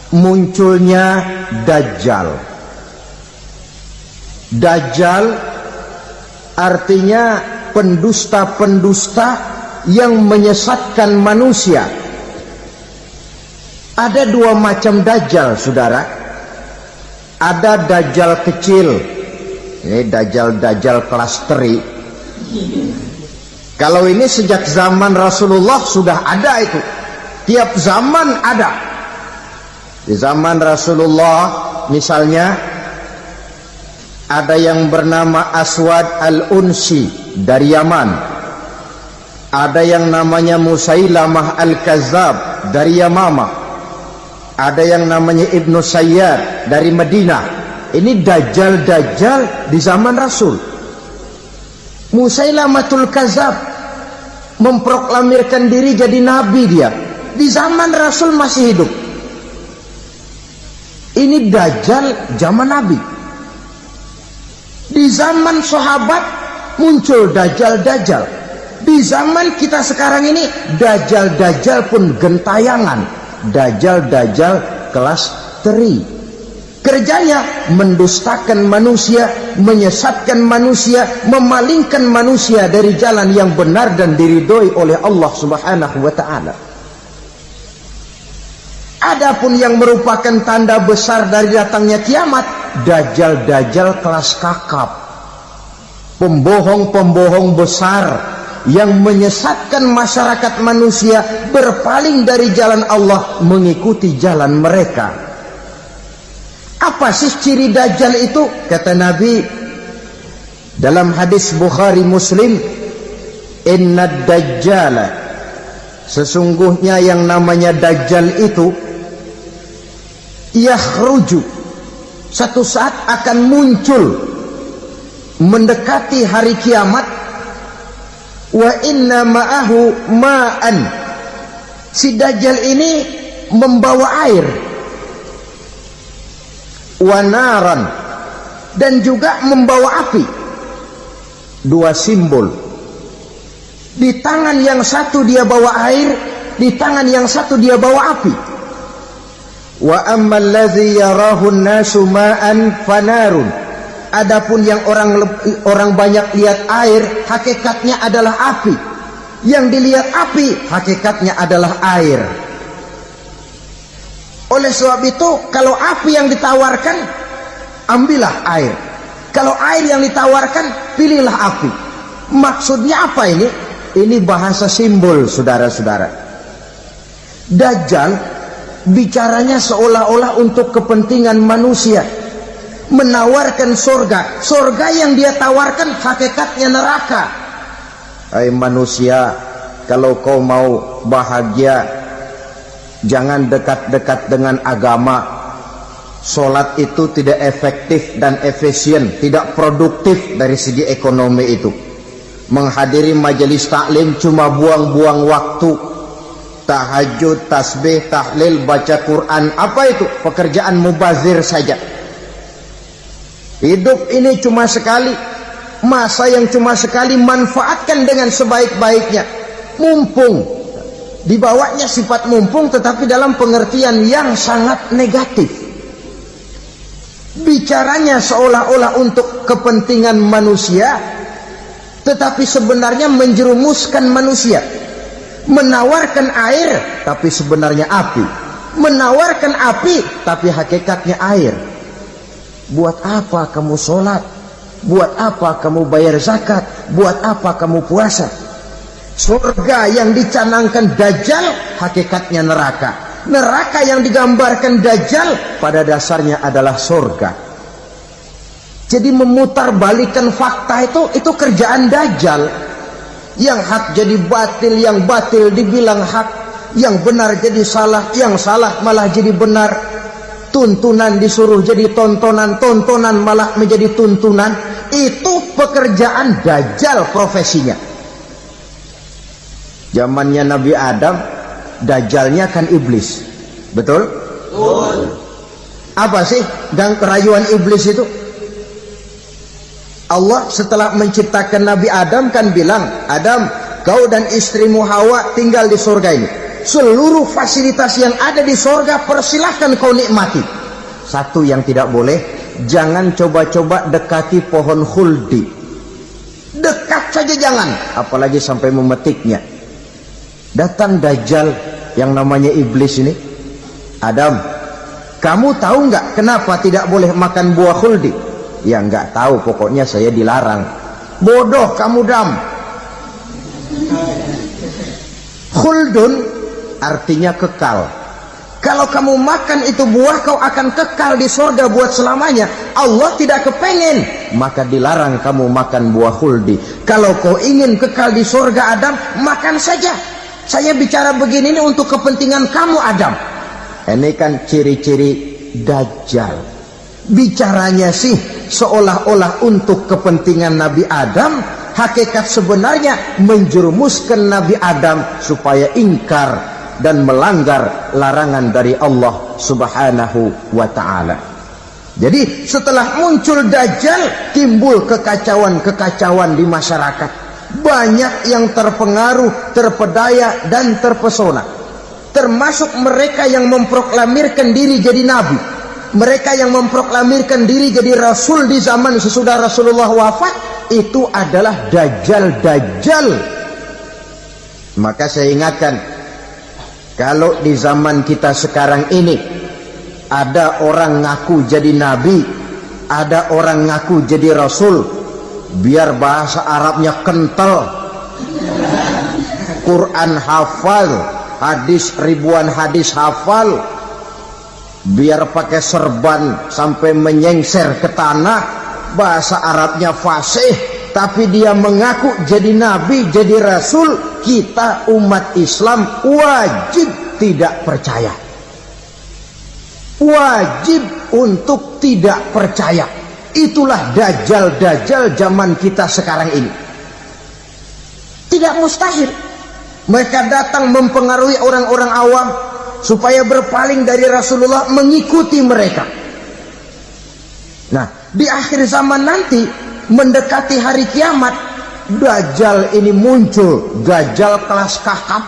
Munculnya Dajjal. Dajjal artinya pendusta-pendusta yang menyesatkan manusia. Ada dua macam Dajjal, saudara. Ada Dajjal kecil, ini Dajjal kelas teri. Kalau ini sejak zaman Rasulullah sudah ada itu. Tiap zaman ada. Di zaman Rasulullah misalnya ada yang bernama Aswad al-Unsi. dari Yaman. Ada yang namanya Musailamah Al-Kazzab dari Yamamah. Ada yang namanya Ibnu Sayyad dari Madinah. Ini dajjal-dajjal di zaman Rasul. Musailamatul Kazzab memproklamirkan diri jadi nabi dia. Di zaman Rasul masih hidup. Ini dajjal zaman Nabi. Di zaman sahabat muncul dajjal-dajjal. Di zaman kita sekarang ini dajjal-dajjal pun gentayangan. Dajjal-dajjal kelas teri. Kerjanya mendustakan manusia, menyesatkan manusia, memalingkan manusia dari jalan yang benar dan diridhoi oleh Allah Subhanahu wa taala. Adapun yang merupakan tanda besar dari datangnya kiamat, dajjal-dajjal kelas kakap, pembohong-pembohong besar yang menyesatkan masyarakat manusia berpaling dari jalan Allah mengikuti jalan mereka. Apa sih ciri dajjal itu? Kata Nabi dalam hadis Bukhari Muslim, "Innad dajjala", sesungguhnya yang namanya dajjal itu yakhruju, satu saat akan muncul mendekati hari kiamat. Wa inna ma'ahu ma'an, si dajjal ini membawa air. Wa naran, dan juga membawa api. Dua simbol. Di tangan yang satu dia bawa air, di tangan yang satu dia bawa api. Wa ammal ladzi yarahu an-nasu ma'an fanarun, adapun yang orang banyak lihat air, hakikatnya adalah api. Yang dilihat api, hakikatnya adalah air. Oleh sebab itu, kalau api yang ditawarkan, ambillah air. Kalau air yang ditawarkan, pilihlah api. Maksudnya apa ini? Ini bahasa simbol, saudara-saudara. Dajjal bicaranya seolah-olah untuk kepentingan manusia, menawarkan surga. Surga yang dia tawarkan hakikatnya neraka. Hai manusia, kalau kau mau bahagia, jangan dekat-dekat dengan agama. Sholat itu tidak efektif dan efisien, tidak produktif dari segi ekonomi itu. Menghadiri majelis taklim cuma buang-buang waktu. Tahajud, tasbih, tahlil, baca Quran, apa itu? Pekerjaan mubazir saja. Hidup ini cuma sekali, masa yang cuma sekali, manfaatkan dengan sebaik-baiknya. Mumpung, dibawanya sifat mumpung, tetapi dalam pengertian yang sangat negatif. Bicaranya seolah-olah untuk kepentingan manusia, tetapi sebenarnya menjerumuskan manusia. Menawarkan air, tapi sebenarnya api. Menawarkan api, tapi hakikatnya air. Buat apa kamu sholat? Buat apa kamu bayar zakat? Buat apa kamu puasa? Surga yang dicanangkan Dajjal, hakikatnya neraka. Neraka yang digambarkan Dajjal, pada dasarnya adalah surga. Jadi memutarbalikkan fakta itu kerjaan Dajjal. Yang hak jadi batil, yang batil dibilang hak, yang benar jadi salah, yang salah malah jadi benar. Tuntunan disuruh jadi tontonan, tontonan malah menjadi tuntunan. Itu pekerjaan Dajjal profesinya. Zamannya Nabi Adam, Dajjalnya kan iblis. Betul? Betul. Apa sih gang kerayuan iblis itu? Allah setelah menciptakan Nabi Adam kan bilang, Adam, kau dan istrimu Hawa tinggal di surga ini. Seluruh fasilitas yang ada di surga persilahkan kau nikmati. Satu yang tidak boleh, jangan coba-coba dekati pohon khuldi. Dekat saja jangan, apalagi sampai memetiknya. Datang Dajjal yang namanya iblis ini. Adam, kamu tahu nggak kenapa tidak boleh makan buah khuldi? Ya nggak tahu, pokoknya saya dilarang. Bodoh kamu Dam. Khuldun artinya kekal. Kalau kamu makan itu buah, kau akan kekal di surga buat selamanya. Allah tidak kepengen, maka dilarang kamu makan buah khuldi. Kalau kau ingin kekal di surga Adam, makan saja. Saya bicara begini ini untuk kepentingan kamu Adam. Ini kan ciri-ciri Dajjal. Bicaranya sih seolah-olah untuk kepentingan Nabi Adam. Hakikat sebenarnya menjerumuskan Nabi Adam supaya ingkar dan melanggar larangan dari Allah Subhanahu wa ta'ala. Jadi setelah muncul Dajjal, timbul kekacauan-kekacauan di masyarakat. Banyak yang terpengaruh, terpedaya dan terpesona. Termasuk mereka yang memproklamirkan diri jadi nabi, mereka yang memproklamirkan diri jadi rasul di zaman sesudah Rasulullah wafat. Itu adalah Dajjal. Maka saya ingatkan, kalau di zaman kita sekarang ini ada orang ngaku jadi nabi, ada orang ngaku jadi rasul, biar bahasa Arabnya kental, Quran hafal, hadis ribuan hadis hafal, biar pakai serban sampai menyengser ke tanah, bahasa Arabnya fasih, tapi dia mengaku jadi nabi, jadi rasul, kita umat Islam wajib tidak percaya. Wajib untuk tidak percaya. Itulah Dajjal zaman kita sekarang ini. Tidak mustahil mereka datang mempengaruhi orang-orang awam supaya berpaling dari Rasulullah, mengikuti mereka. Nah, di akhir zaman nanti, mendekati hari kiamat, Dajjal ini muncul, Dajjal kelas kakap,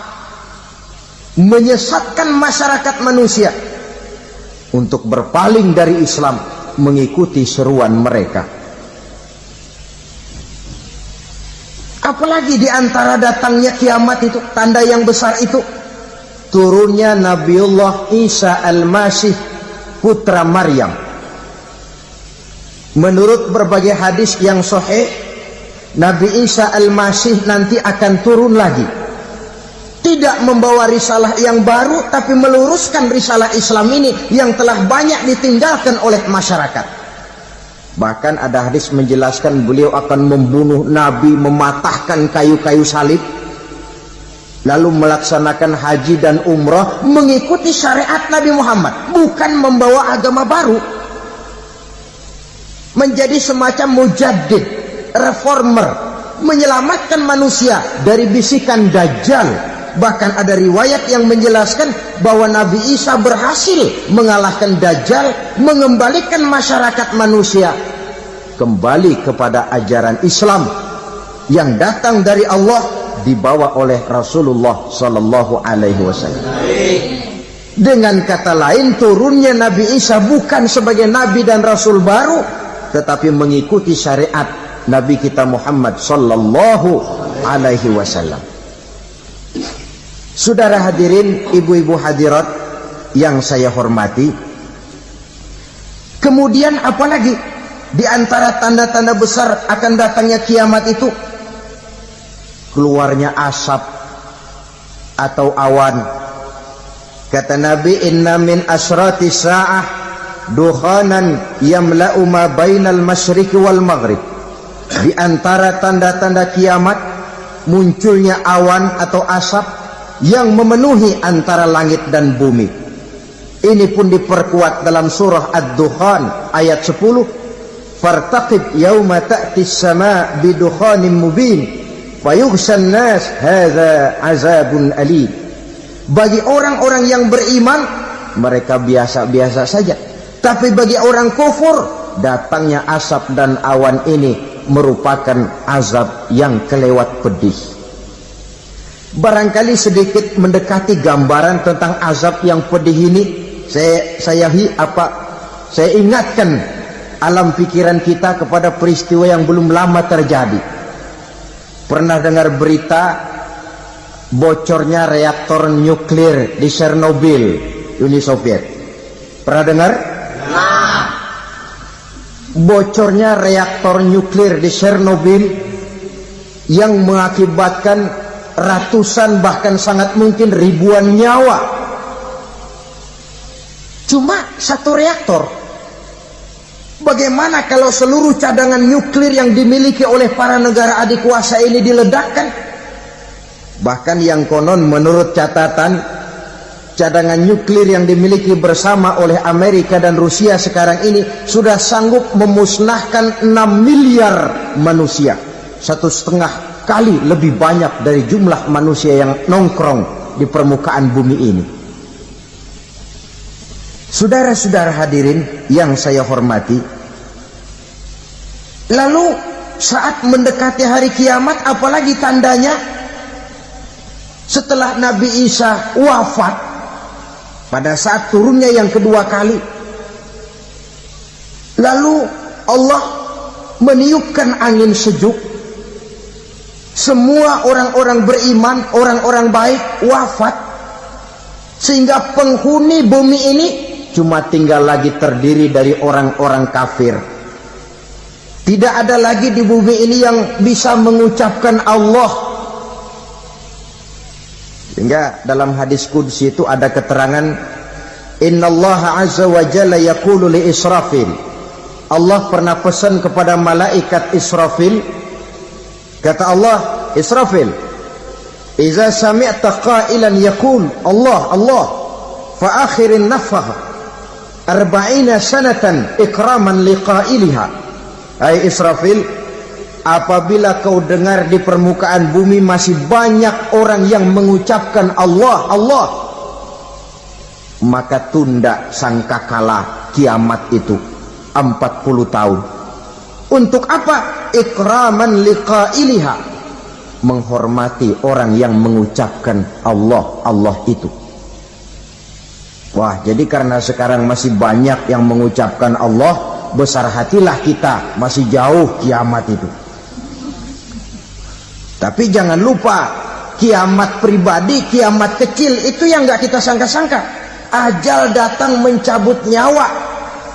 menyesatkan masyarakat manusia untuk berpaling dari Islam, mengikuti seruan mereka. Apalagi di antara datangnya kiamat itu, tanda yang besar itu, turunnya Nabiullah Isa al-Masih, putra Maryam. Menurut berbagai hadis yang sahih, Nabi Isa al-Masih nanti akan turun lagi. Tidak membawa risalah yang baru, tapi meluruskan risalah Islam ini yang telah banyak ditinggalkan oleh masyarakat. Bahkan ada hadis menjelaskan beliau akan membunuh Nabi, mematahkan kayu-kayu salib, lalu melaksanakan haji dan umrah mengikuti syariat Nabi Muhammad, bukan membawa agama baru. Menjadi semacam mujaddid, reformer, menyelamatkan manusia dari bisikan Dajjal. Bahkan ada riwayat yang menjelaskan bahwa Nabi Isa berhasil mengalahkan Dajjal, mengembalikan masyarakat manusia kembali kepada ajaran Islam yang datang dari Allah, dibawa oleh Rasulullah sallallahu alaihi wasallam. Dengan kata lain, turunnya Nabi Isa bukan sebagai nabi dan rasul baru, tetapi mengikuti syariat Nabi kita Muhammad sallallahu alaihi wasallam. Saudara hadirin, ibu-ibu hadirat yang saya hormati, kemudian apalagi di antara tanda-tanda besar akan datangnya kiamat itu? Keluarnya asap atau awan. Kata Nabi, inna min asrati sa'ah dukhanan yamla'u ma bainal masyriqi wal maghrib. Di antara tanda-tanda kiamat, munculnya awan atau asap yang memenuhi antara langit dan bumi. Ini pun diperkuat dalam surah Ad-Dukhan ayat 10. Fartaqib yauma ta'ti as-sama' bidukhanin mubin fayughshan nas hadza azabun alim. Bagi orang-orang yang beriman, mereka biasa-biasa saja. Tapi bagi orang kufur, datangnya asap dan awan ini merupakan azab yang kelewat pedih. Barangkali sedikit mendekati gambaran tentang azab yang pedih ini, saya ingatkan alam pikiran kita kepada peristiwa yang belum lama terjadi. Pernah dengar berita bocornya reaktor nuklir di Chernobyl, Uni Soviet? Pernah dengar? Bocornya reaktor nuklir di Chernobyl yang mengakibatkan ratusan bahkan sangat mungkin ribuan nyawa. cuma satu reaktor. Bagaimana kalau seluruh cadangan nuklir yang dimiliki oleh para negara adik kuasa ini diledakkan? Bahkan yang konon menurut catatan, cadangan nuklir yang dimiliki bersama oleh Amerika dan Rusia sekarang ini sudah sanggup memusnahkan 6 miliar manusia. 1,5 kali lebih banyak dari jumlah manusia yang nongkrong di permukaan bumi ini. Saudara-saudara hadirin yang saya hormati, lalu saat mendekati hari kiamat, apalagi tandanya setelah Nabi Isa wafat pada saat turunnya yang kedua kali, lalu Allah meniupkan angin sejuk, semua orang-orang beriman, orang-orang baik wafat, sehingga penghuni bumi ini cuma tinggal lagi terdiri dari orang-orang kafir. Tidak ada lagi di bumi ini yang bisa mengucapkan Allah. Sehingga dalam hadis qudsi itu ada keterangan, innallaha azza wa jalla yaqulu li Israfil. Allah pernah pesan kepada malaikat Israfil, kata Allah, Israfil, iza sami'ta qailan yaqul Allah Allah fa akhirin nafah 40 sanatan ikraman liqailiha. Hai Israfil, apabila kau dengar di permukaan bumi masih banyak orang yang mengucapkan Allah Allah, maka tunda sangkakala kiamat itu 40 tahun. Untuk apa? Ikraman liqailiha, menghormati orang yang mengucapkan Allah Allah itu. Wah, jadi karena sekarang masih banyak yang mengucapkan Allah, besar hatilah kita, masih jauh kiamat itu. Tapi jangan lupa, kiamat pribadi, kiamat kecil itu yang gak kita sangka-sangka. Ajal datang mencabut nyawa,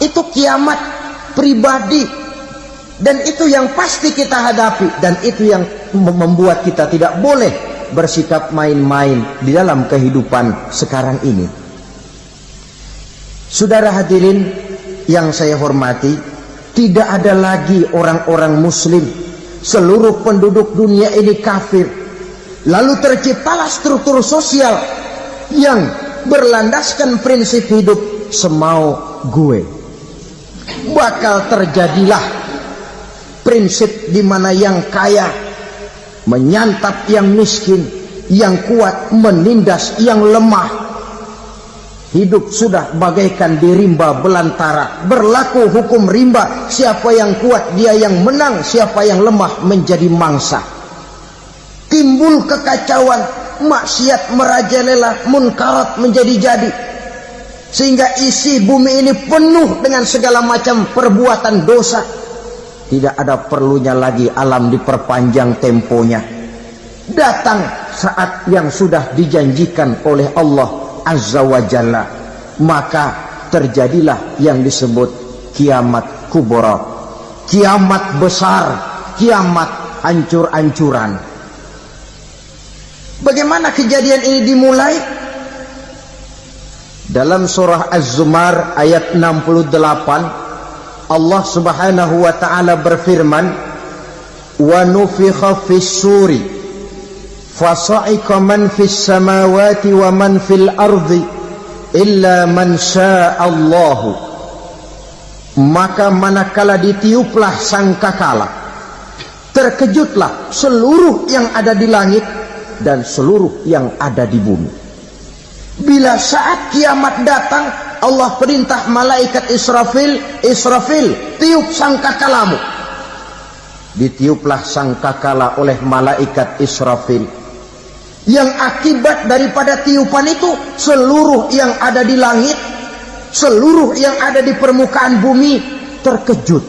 itu kiamat pribadi. Dan itu yang pasti kita hadapi. Dan itu yang membuat kita tidak boleh bersikap main-main di dalam kehidupan sekarang ini. Saudara hadirin yang saya hormati, tidak ada lagi orang-orang muslim. Seluruh penduduk dunia ini kafir. Lalu terciptalah struktur sosial yang berlandaskan prinsip hidup semau gue. Bakal terjadilah prinsip di mana yang kaya menyantap yang miskin, yang kuat menindas yang lemah. Hidup sudah bagaikan di rimba belantara. Berlaku hukum rimba. Siapa yang kuat dia yang menang, siapa yang lemah menjadi mangsa. Timbul kekacauan, maksiat merajalela, munkarat menjadi-jadi. Sehingga isi bumi ini penuh dengan segala macam perbuatan dosa. Tidak ada perlunya lagi alam diperpanjang temponya. Datang saat yang sudah dijanjikan oleh Allah Azza wa Jalla, maka terjadilah yang disebut kiamat kubra, kiamat besar, kiamat hancur-hancuran. Bagaimana kejadian ini dimulai? Dalam surah Az-Zumar ayat 68, Allah Subhanahu wa taala berfirman, wa nufikha fis-suri fasa'iqa man fis samawati wa man fil ardi illa man sya'allahu. Maka manakala ditiuplah sangkakala, terkejutlah seluruh yang ada di langit dan seluruh yang ada di bumi. Bila saat kiamat datang, Allah perintah malaikat Israfil, Israfil, tiup sangkakalamu. Ditiuplah sangkakala oleh malaikat Israfil. Yang akibat daripada tiupan itu, seluruh yang ada di langit, seluruh yang ada di permukaan bumi terkejut.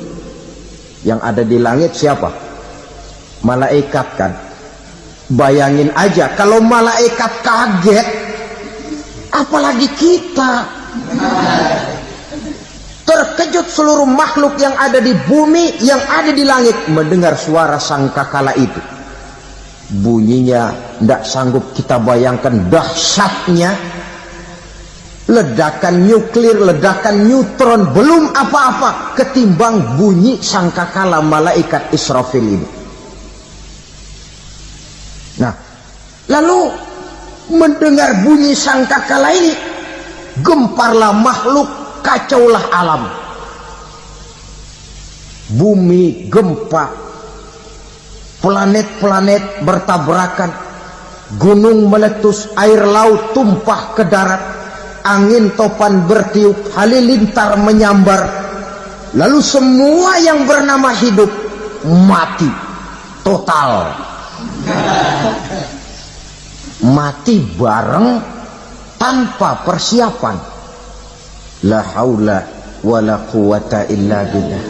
Yang ada di langit siapa? Malaikat kan. Bayangin aja kalau malaikat kaget, apalagi kita. Terkejut seluruh makhluk yang ada di bumi, yang ada di langit mendengar suara sangkakala itu. Bunyinya tidak sanggup kita bayangkan dahsyatnya. ledakan nuklir, ledakan neutron, belum apa-apa ketimbang bunyi sangkakala malaikat Israfil ini. Nah, lalu mendengar bunyi sangkakala ini, gemparlah makhluk, kacaulah alam. Bumi gempa, planet-planet bertabrakan, gunung meletus, air laut tumpah ke darat, angin topan bertiup, halilintar menyambar, lalu semua yang bernama hidup mati total. Mati bareng tanpa persiapan. La haula wala quwata illa billah.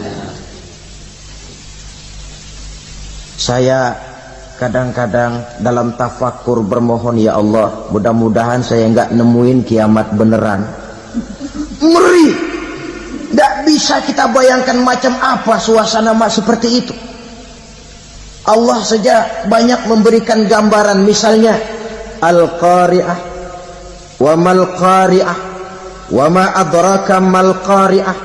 Saya kadang-kadang dalam tafakur bermohon, ya Allah, mudah-mudahan saya enggak nemuin kiamat beneran. Ngeri. Tidak bisa kita bayangkan macam apa suasana seperti itu. Allah saja banyak memberikan gambaran, misalnya Al-Qari'ah, wa mal qari'ah, wa ma adraka mal qari'ah.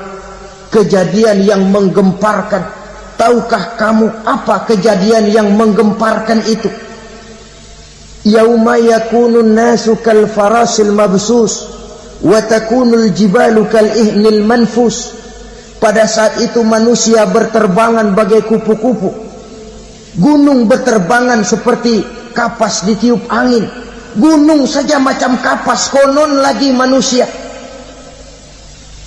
Kejadian yang menggemparkan. Tahukah kamu apa kejadian yang menggemparkan itu? Yauma yakunun nasu kal farasil mabsus wa takunul jibalu kal ihnil manfus. Pada saat itu manusia berterbangan bagai kupu-kupu, gunung berterbangan seperti kapas ditiup angin. Gunung saja macam kapas, konon lagi manusia.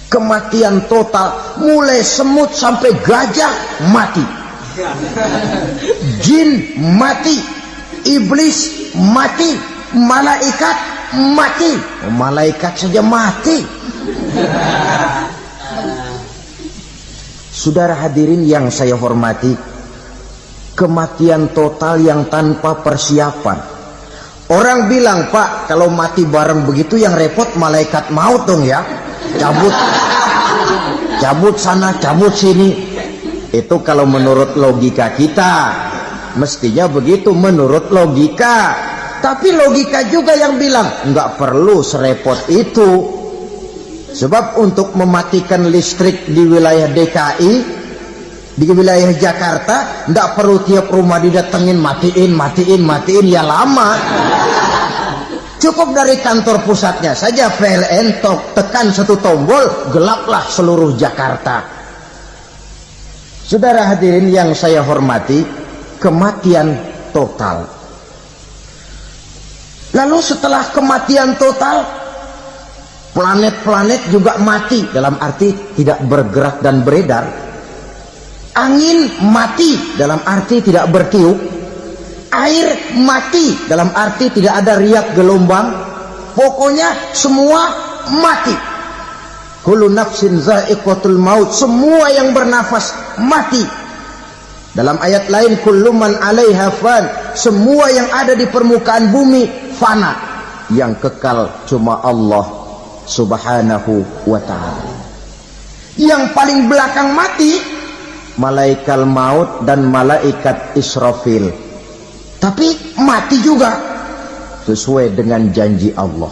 Kematian total, mulai semut sampai gajah mati, jin mati, iblis mati, malaikat mati. Malaikat saja mati. Saudara hadirin yang saya hormati, kematian total yang tanpa persiapan. Orang bilang, Pak, kalau mati bareng begitu yang repot malaikat maut dong ya. Cabut sana, cabut sini. Itu kalau menurut logika kita, mestinya begitu menurut logika. Tapi logika juga yang bilang nggak perlu serepot itu. Sebab untuk mematikan listrik di wilayah DKI, di wilayah Jakarta, nggak perlu tiap rumah didatengin matiin, ya lama. Cukup dari kantor pusatnya saja PLN, tekan satu tombol, gelaplah seluruh Jakarta. Saudara hadirin yang saya hormati, kematian total. Lalu setelah kematian total, planet-planet juga mati, dalam arti tidak bergerak dan beredar. Angin mati, dalam arti tidak bertiup. Air mati, dalam arti tidak ada riak gelombang. Pokoknya semua mati. Kullu nafsin za'iqatul maut, semua yang bernafas mati. Dalam ayat lain, kullu man 'alaiha fan, semua yang ada di permukaan bumi fana. Yang kekal cuma Allah Subhanahu wa ta'ala. Yang paling belakang mati malaikat maut dan malaikat Israfil. Tapi mati juga sesuai dengan janji Allah.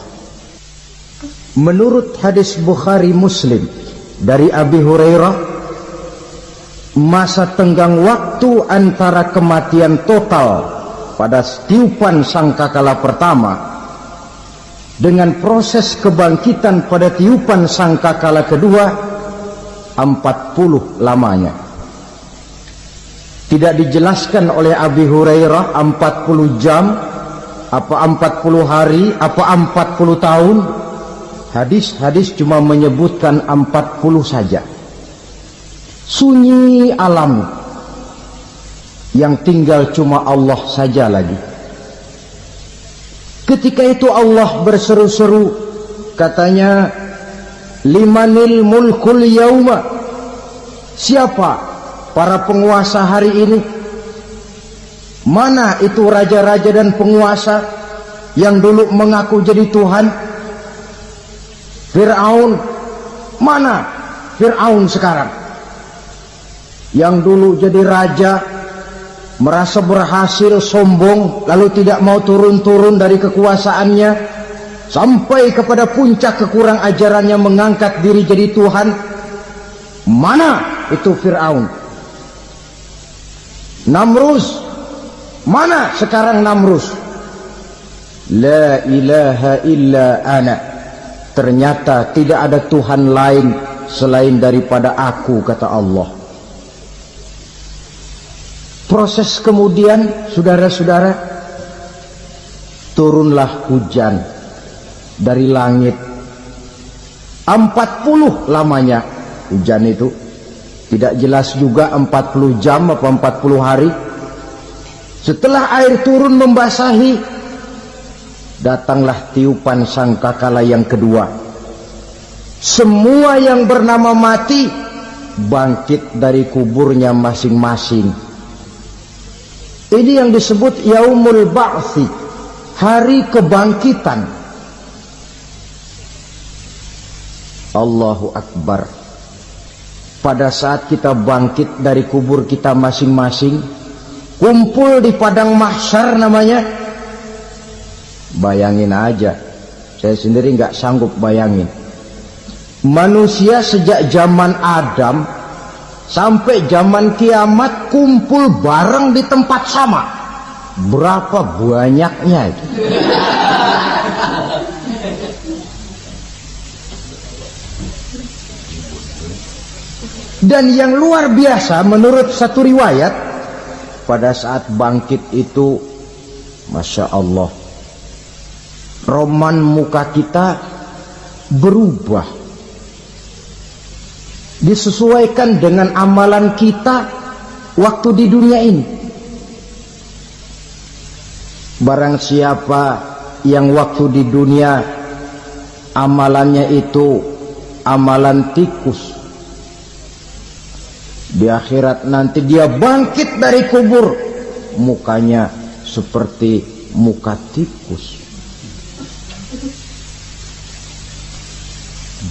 Menurut hadis Bukhari Muslim dari Abi Hurairah, masa tenggang waktu antara kematian total pada tiupan sangkakala pertama dengan proses kebangkitan pada tiupan sangkakala kedua 40 lamanya. Tidak dijelaskan oleh Abi Hurairah 40 jam, apa 40 hari, apa 40 tahun. Hadis-hadis cuma menyebutkan 40 saja. Sunyi alam, yang tinggal cuma Allah saja lagi. Ketika itu Allah berseru-seru, katanya, limanil mulkul yauma, siapa para penguasa hari ini? Mana itu raja-raja dan penguasa yang dulu mengaku jadi Tuhan? Fir'aun, mana Fir'aun sekarang? Yang dulu jadi raja, merasa berhasil, sombong, lalu tidak mau turun-turun dari kekuasaannya, sampai kepada puncak kekurang ajarannya mengangkat diri jadi Tuhan. Mana itu Fir'aun? Namrus, mana sekarang Namrus? La ilaha illa ana, ternyata tidak ada Tuhan lain selain daripada aku, kata Allah. Proses kemudian, saudara-saudara, turunlah hujan dari langit. 40 lamanya hujan itu, tidak jelas juga 40 jam apa 40 hari. Setelah air turun membasahi, datanglah tiupan sangkakala yang kedua. Semua yang bernama mati bangkit dari kuburnya masing-masing. Ini yang disebut Yaumul Ba'thi, hari kebangkitan. Allahu Akbar. Pada saat kita bangkit dari kubur kita masing-masing, kumpul di padang mahsyar namanya. Bayangin aja, saya sendiri nggak sanggup bayangin. Manusia sejak zaman Adam sampai zaman kiamat kumpul bareng di tempat sama. Berapa banyaknya itu? Dan yang luar biasa menurut satu riwayat, pada saat bangkit itu, Masya Allah, roman muka kita berubah, disesuaikan dengan amalan kita waktu di dunia ini. Barang siapa yang waktu di dunia amalannya itu amalan tikus, di akhirat nanti dia bangkit dari kubur, mukanya seperti muka tikus.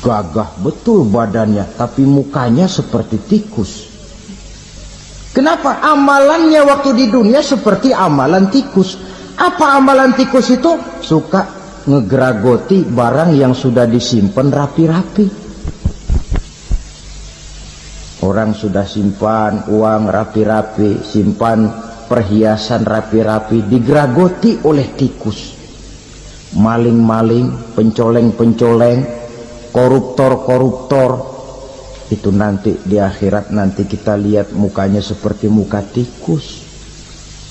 Gagah betul badannya, tapi mukanya seperti tikus. Kenapa? Amalannya waktu di dunia seperti amalan tikus. Apa amalan tikus itu? Suka ngegeragoti barang yang sudah disimpan rapi-rapi. Orang sudah simpan uang rapi-rapi, simpan perhiasan rapi-rapi, digeragoti oleh tikus. Maling-maling, pencoleng-pencoleng, koruptor-koruptor, itu nanti di akhirat nanti kita lihat mukanya seperti muka tikus.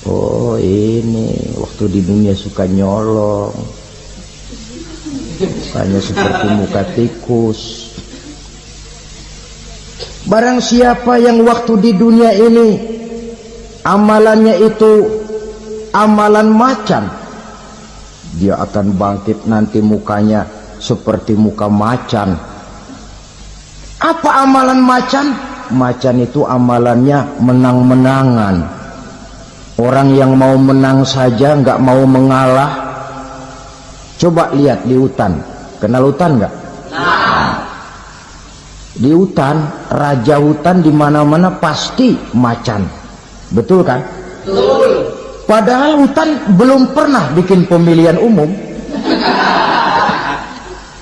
Oh, ini waktu di dunia suka nyolong, mukanya seperti muka tikus. Barang siapa yang waktu di dunia ini amalannya itu amalan macan, dia akan bangkit nanti mukanya seperti muka macan. Apa amalan macan? Macan itu amalannya menang-menangan. Orang yang mau menang saja nggak mau mengalah. Coba lihat di hutan, kenal hutan nggak? Di hutan, raja hutan di mana-mana pasti macan, betul kan? Betul. Padahal hutan belum pernah bikin pemilihan umum.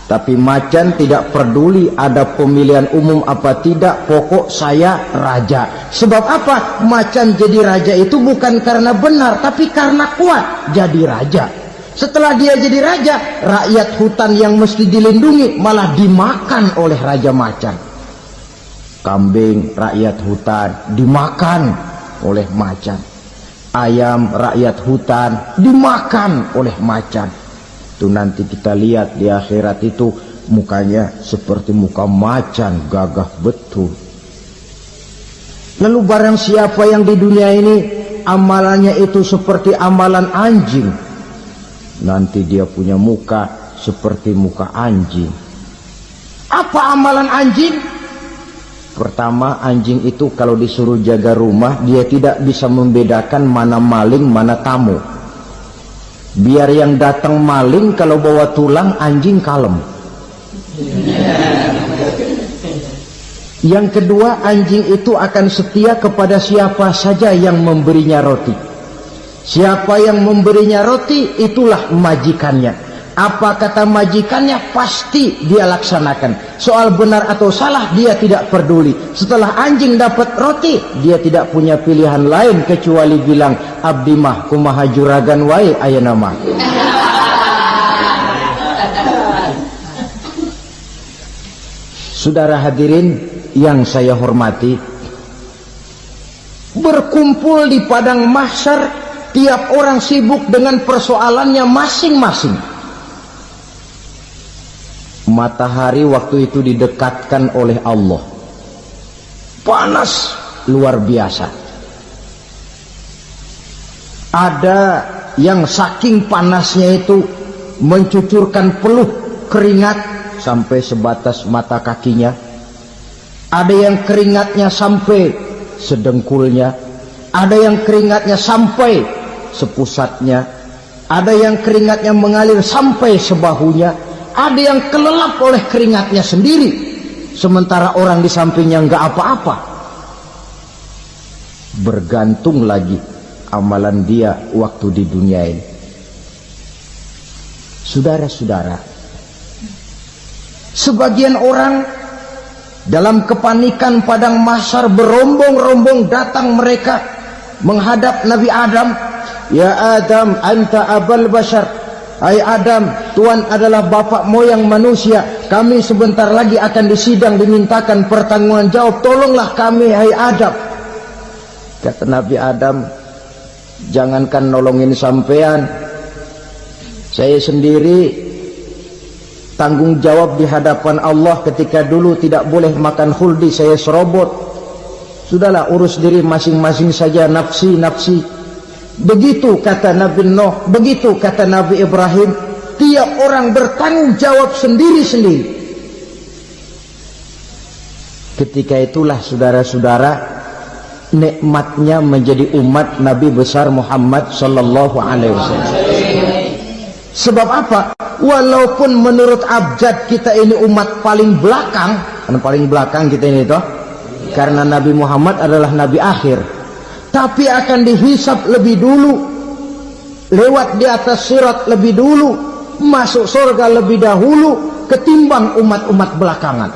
Tapi macan tidak peduli ada pemilihan umum apa tidak, pokok saya raja. Sebab apa? Macan jadi raja itu bukan karena benar, tapi karena kuat jadi raja. Setelah dia jadi raja, rakyat hutan yang mesti dilindungi malah dimakan oleh raja macan. Kambing rakyat hutan dimakan oleh macan. Ayam rakyat hutan dimakan oleh macan. Itu nanti kita lihat di akhirat itu mukanya seperti muka macan, gagah betul. Lalu barang siapa yang di dunia ini amalannya itu seperti amalan anjing, nanti dia punya muka seperti muka anjing. Apa amalan anjing? Pertama, anjing itu kalau disuruh jaga rumah, dia tidak bisa membedakan mana maling, mana tamu. Biar yang datang maling, kalau bawa tulang, anjing kalem. Yang kedua, anjing itu akan setia kepada siapa saja yang memberinya roti. Siapa yang memberinya roti, itulah majikannya. Apa kata majikannya pasti dia laksanakan. Soal benar atau salah dia tidak peduli. Setelah anjing dapat roti, dia tidak punya pilihan lain kecuali bilang, abdi mah kumaha juragan wae ayeuna mah. Saudara hadirin yang saya hormati, berkumpul di padang mahsyar, tiap orang sibuk dengan persoalannya masing-masing. Matahari waktu itu didekatkan oleh Allah, panas luar biasa. Ada yang saking panasnya itu mencucurkan peluh keringat sampai sebatas mata kakinya. Ada yang keringatnya sampai sedengkulnya, ada yang keringatnya sampai sepusatnya, ada yang keringatnya mengalir sampai sebahunya, ada yang kelelap oleh keringatnya sendiri, sementara orang di sampingnya enggak apa-apa. Bergantung lagi amalan dia waktu di dunia ini. Saudara-saudara, sebagian orang dalam kepanikan padang mahsyar berombong-rombong datang mereka menghadap Nabi Adam. Ya Adam, anta abal bashar. Hai Adam, Tuhan adalah bapak moyang manusia. Kami sebentar lagi akan disidang, dimintakan pertanggungan jawab. Tolonglah kami, hai Adam. Kata Nabi Adam, jangankan nolongin sampean, saya sendiri tanggung jawab di hadapan Allah. Ketika dulu tidak boleh makan khuldi, saya serobot. Sudahlah, urus diri masing-masing saja, nafsi. Begitu kata Nabi Nuh, begitu kata Nabi Ibrahim. Tiap orang bertanggung jawab sendiri-sendiri. Ketika itulah saudara-saudara, nikmatnya menjadi umat Nabi besar Muhammad sallallahu alaihi wasallam. Sebab apa? Walaupun menurut abjad kita ini umat paling belakang, kan paling belakang kita ini toh, karena Nabi Muhammad adalah Nabi akhir, tapi akan dihisap lebih dulu, lewat di atas sirat lebih dulu, masuk surga lebih dahulu ketimbang umat-umat belakangan.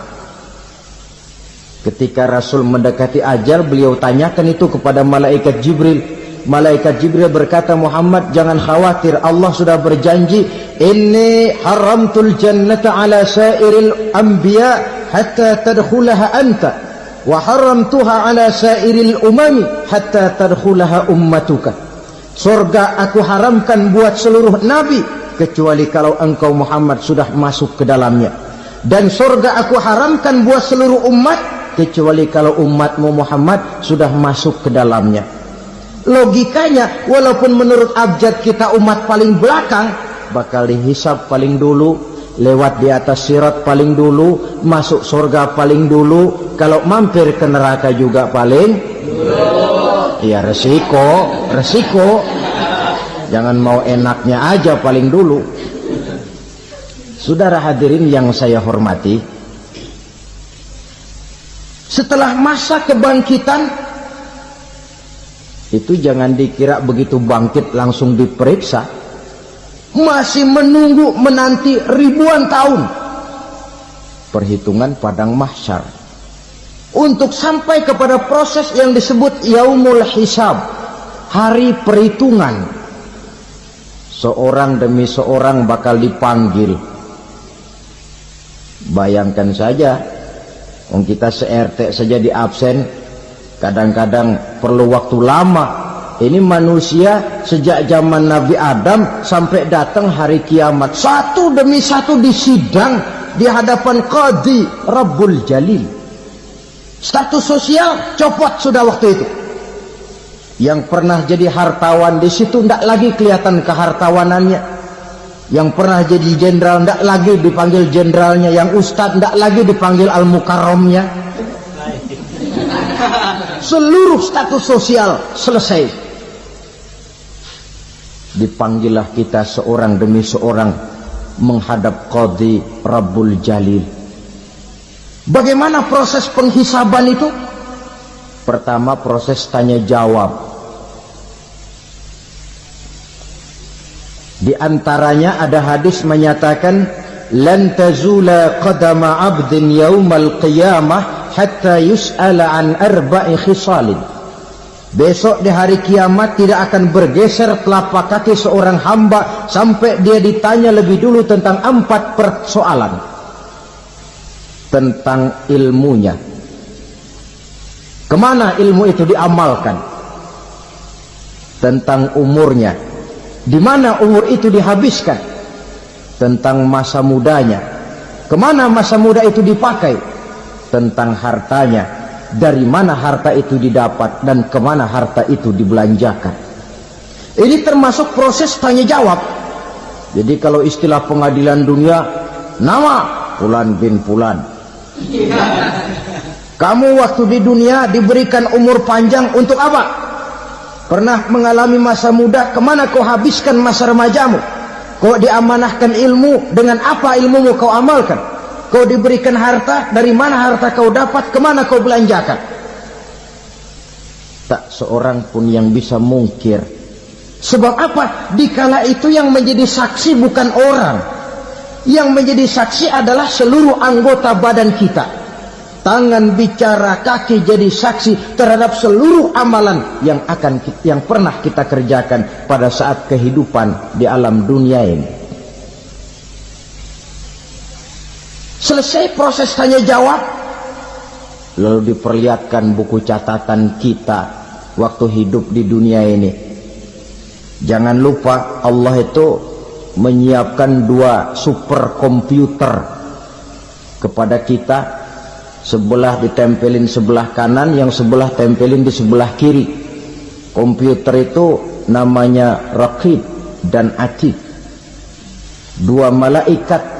Ketika Rasul mendekati ajal, beliau tanyakan itu kepada malaikat Jibril. Malaikat Jibril berkata, Muhammad jangan khawatir, Allah sudah berjanji, inni haramtul jannata ala sairil anbiya hatta tadkhulaha anta, wa haramtuha ala sairil umami hatta tadkhulaha ummatuka. Surga aku haramkan buat seluruh nabi kecuali kalau engkau Muhammad sudah masuk ke dalamnya, dan surga aku haramkan buat seluruh umat kecuali kalau umatmu Muhammad sudah masuk ke dalamnya. Logikanya, walaupun menurut abjad kita umat paling belakang, bakal dihisap paling dulu, lewat di atas sirat paling dulu, masuk surga paling dulu, kalau mampir ke neraka juga paling dulu. Ya resiko. Jangan mau enaknya aja paling dulu. Saudara hadirin yang saya hormati, setelah masa kebangkitan itu jangan dikira begitu bangkit langsung diperiksa. Masih menunggu menanti ribuan tahun perhitungan padang mahsyar untuk sampai kepada proses yang disebut yaumul hisab, hari perhitungan. Seorang demi seorang bakal dipanggil. Bayangkan saja, kita se-RT saja di absen, kadang-kadang perlu waktu lama. Ini manusia sejak zaman Nabi Adam sampai datang hari kiamat, satu demi satu disidang di hadapan Qadhi Rabbul Jalil. Status sosial copot sudah waktu itu. Yang pernah jadi hartawan di situ tidak lagi kelihatan kehartawanannya. Yang pernah jadi jenderal tidak lagi dipanggil jenderalnya. Yang ustadz tidak lagi dipanggil al-mukarramnya. Seluruh status sosial selesai. Dipanggillah kita seorang demi seorang menghadap Qadhi Rabbul Jalil. Bagaimana proses penghisaban itu? Pertama, proses tanya jawab. Di antaranya ada hadis menyatakan lan tazula qadama 'abdin yaumal qiyamah hatta yus'ala an arba'i khisalin. Besok di hari kiamat tidak akan bergeser telapak kaki seorang hamba sampai dia ditanya lebih dulu tentang 4 persoalan. Tentang ilmunya. Kemana ilmu itu diamalkan? Tentang umurnya. Di mana umur itu dihabiskan? Tentang masa mudanya. Kemana masa muda itu dipakai? Tentang hartanya. Dari mana harta itu didapat dan kemana harta itu dibelanjakan. Ini termasuk proses tanya jawab. Jadi kalau istilah pengadilan dunia, nama Fulan bin Fulan. Kamu waktu di dunia diberikan umur panjang untuk apa? Pernah mengalami masa muda, kemana kau habiskan masa remajamu? Kau diamanahkan ilmu, dengan apa ilmumu kau amalkan? Kau diberikan harta, dari mana harta kau dapat, kemana kau belanjakan? Tak seorang pun yang bisa mungkir. Sebab apa? Dikala itu yang menjadi saksi bukan orang. Yang menjadi saksi adalah seluruh anggota badan kita. Tangan bicara, kaki jadi saksi terhadap seluruh amalan yang pernah kita kerjakan pada saat kehidupan di alam dunia ini. Selesai proses tanya jawab, lalu diperlihatkan buku catatan kita waktu hidup di dunia ini. Jangan lupa Allah itu menyiapkan 2 superkomputer kepada kita. Sebelah ditempelin sebelah kanan, yang sebelah tempelin di sebelah kiri. Komputer itu namanya Raqib dan Atid. 2 malaikat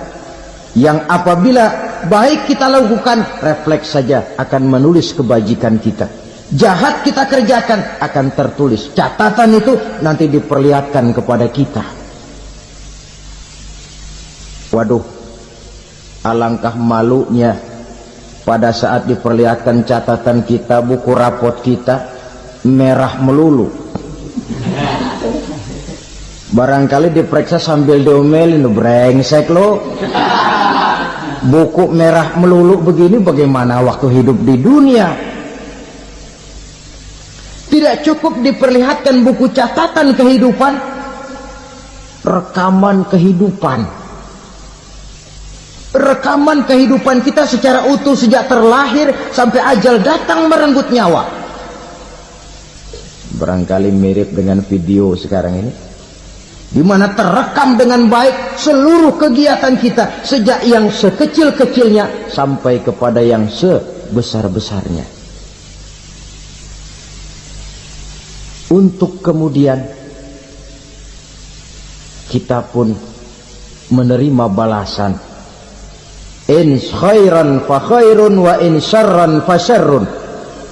yang apabila baik kita lakukan, refleks saja akan menulis kebajikan kita. Jahat kita kerjakan akan tertulis. Catatan itu nanti diperlihatkan kepada kita. Waduh, alangkah malunya pada saat diperlihatkan catatan kita, buku rapot kita merah melulu. Barangkali diperiksa sambil diomelin, brengsek lo. Buku merah melulu begini, bagaimana waktu hidup di dunia? Tidak cukup diperlihatkan buku catatan kehidupan, rekaman kehidupan. Rekaman kehidupan kita secara utuh sejak terlahir sampai ajal datang merenggut nyawa. Barangkali mirip dengan video sekarang ini, di mana terekam dengan baik seluruh kegiatan kita sejak yang sekecil-kecilnya sampai kepada yang sebesar-besarnya. Untuk kemudian kita pun menerima balasan. In khairan fa khairun wa in syarran fa syarrun.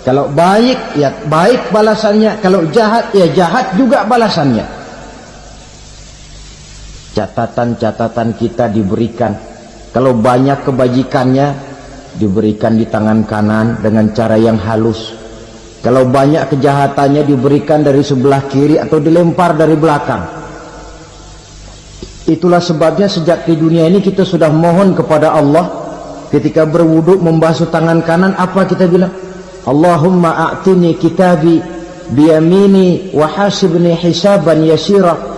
Kalau baik ya baik balasannya, kalau jahat ya jahat juga balasannya. Catatan-catatan kita diberikan. Kalau banyak kebajikannya diberikan di tangan kanan dengan cara yang halus. Kalau banyak kejahatannya diberikan dari sebelah kiri atau dilempar dari belakang. Itulah sebabnya sejak di dunia ini kita sudah mohon kepada Allah. Ketika berwudu membasuh tangan kanan, apa kita bilang? Allahumma a'tini kitabi biyamini wa hasibni hisaban yasira.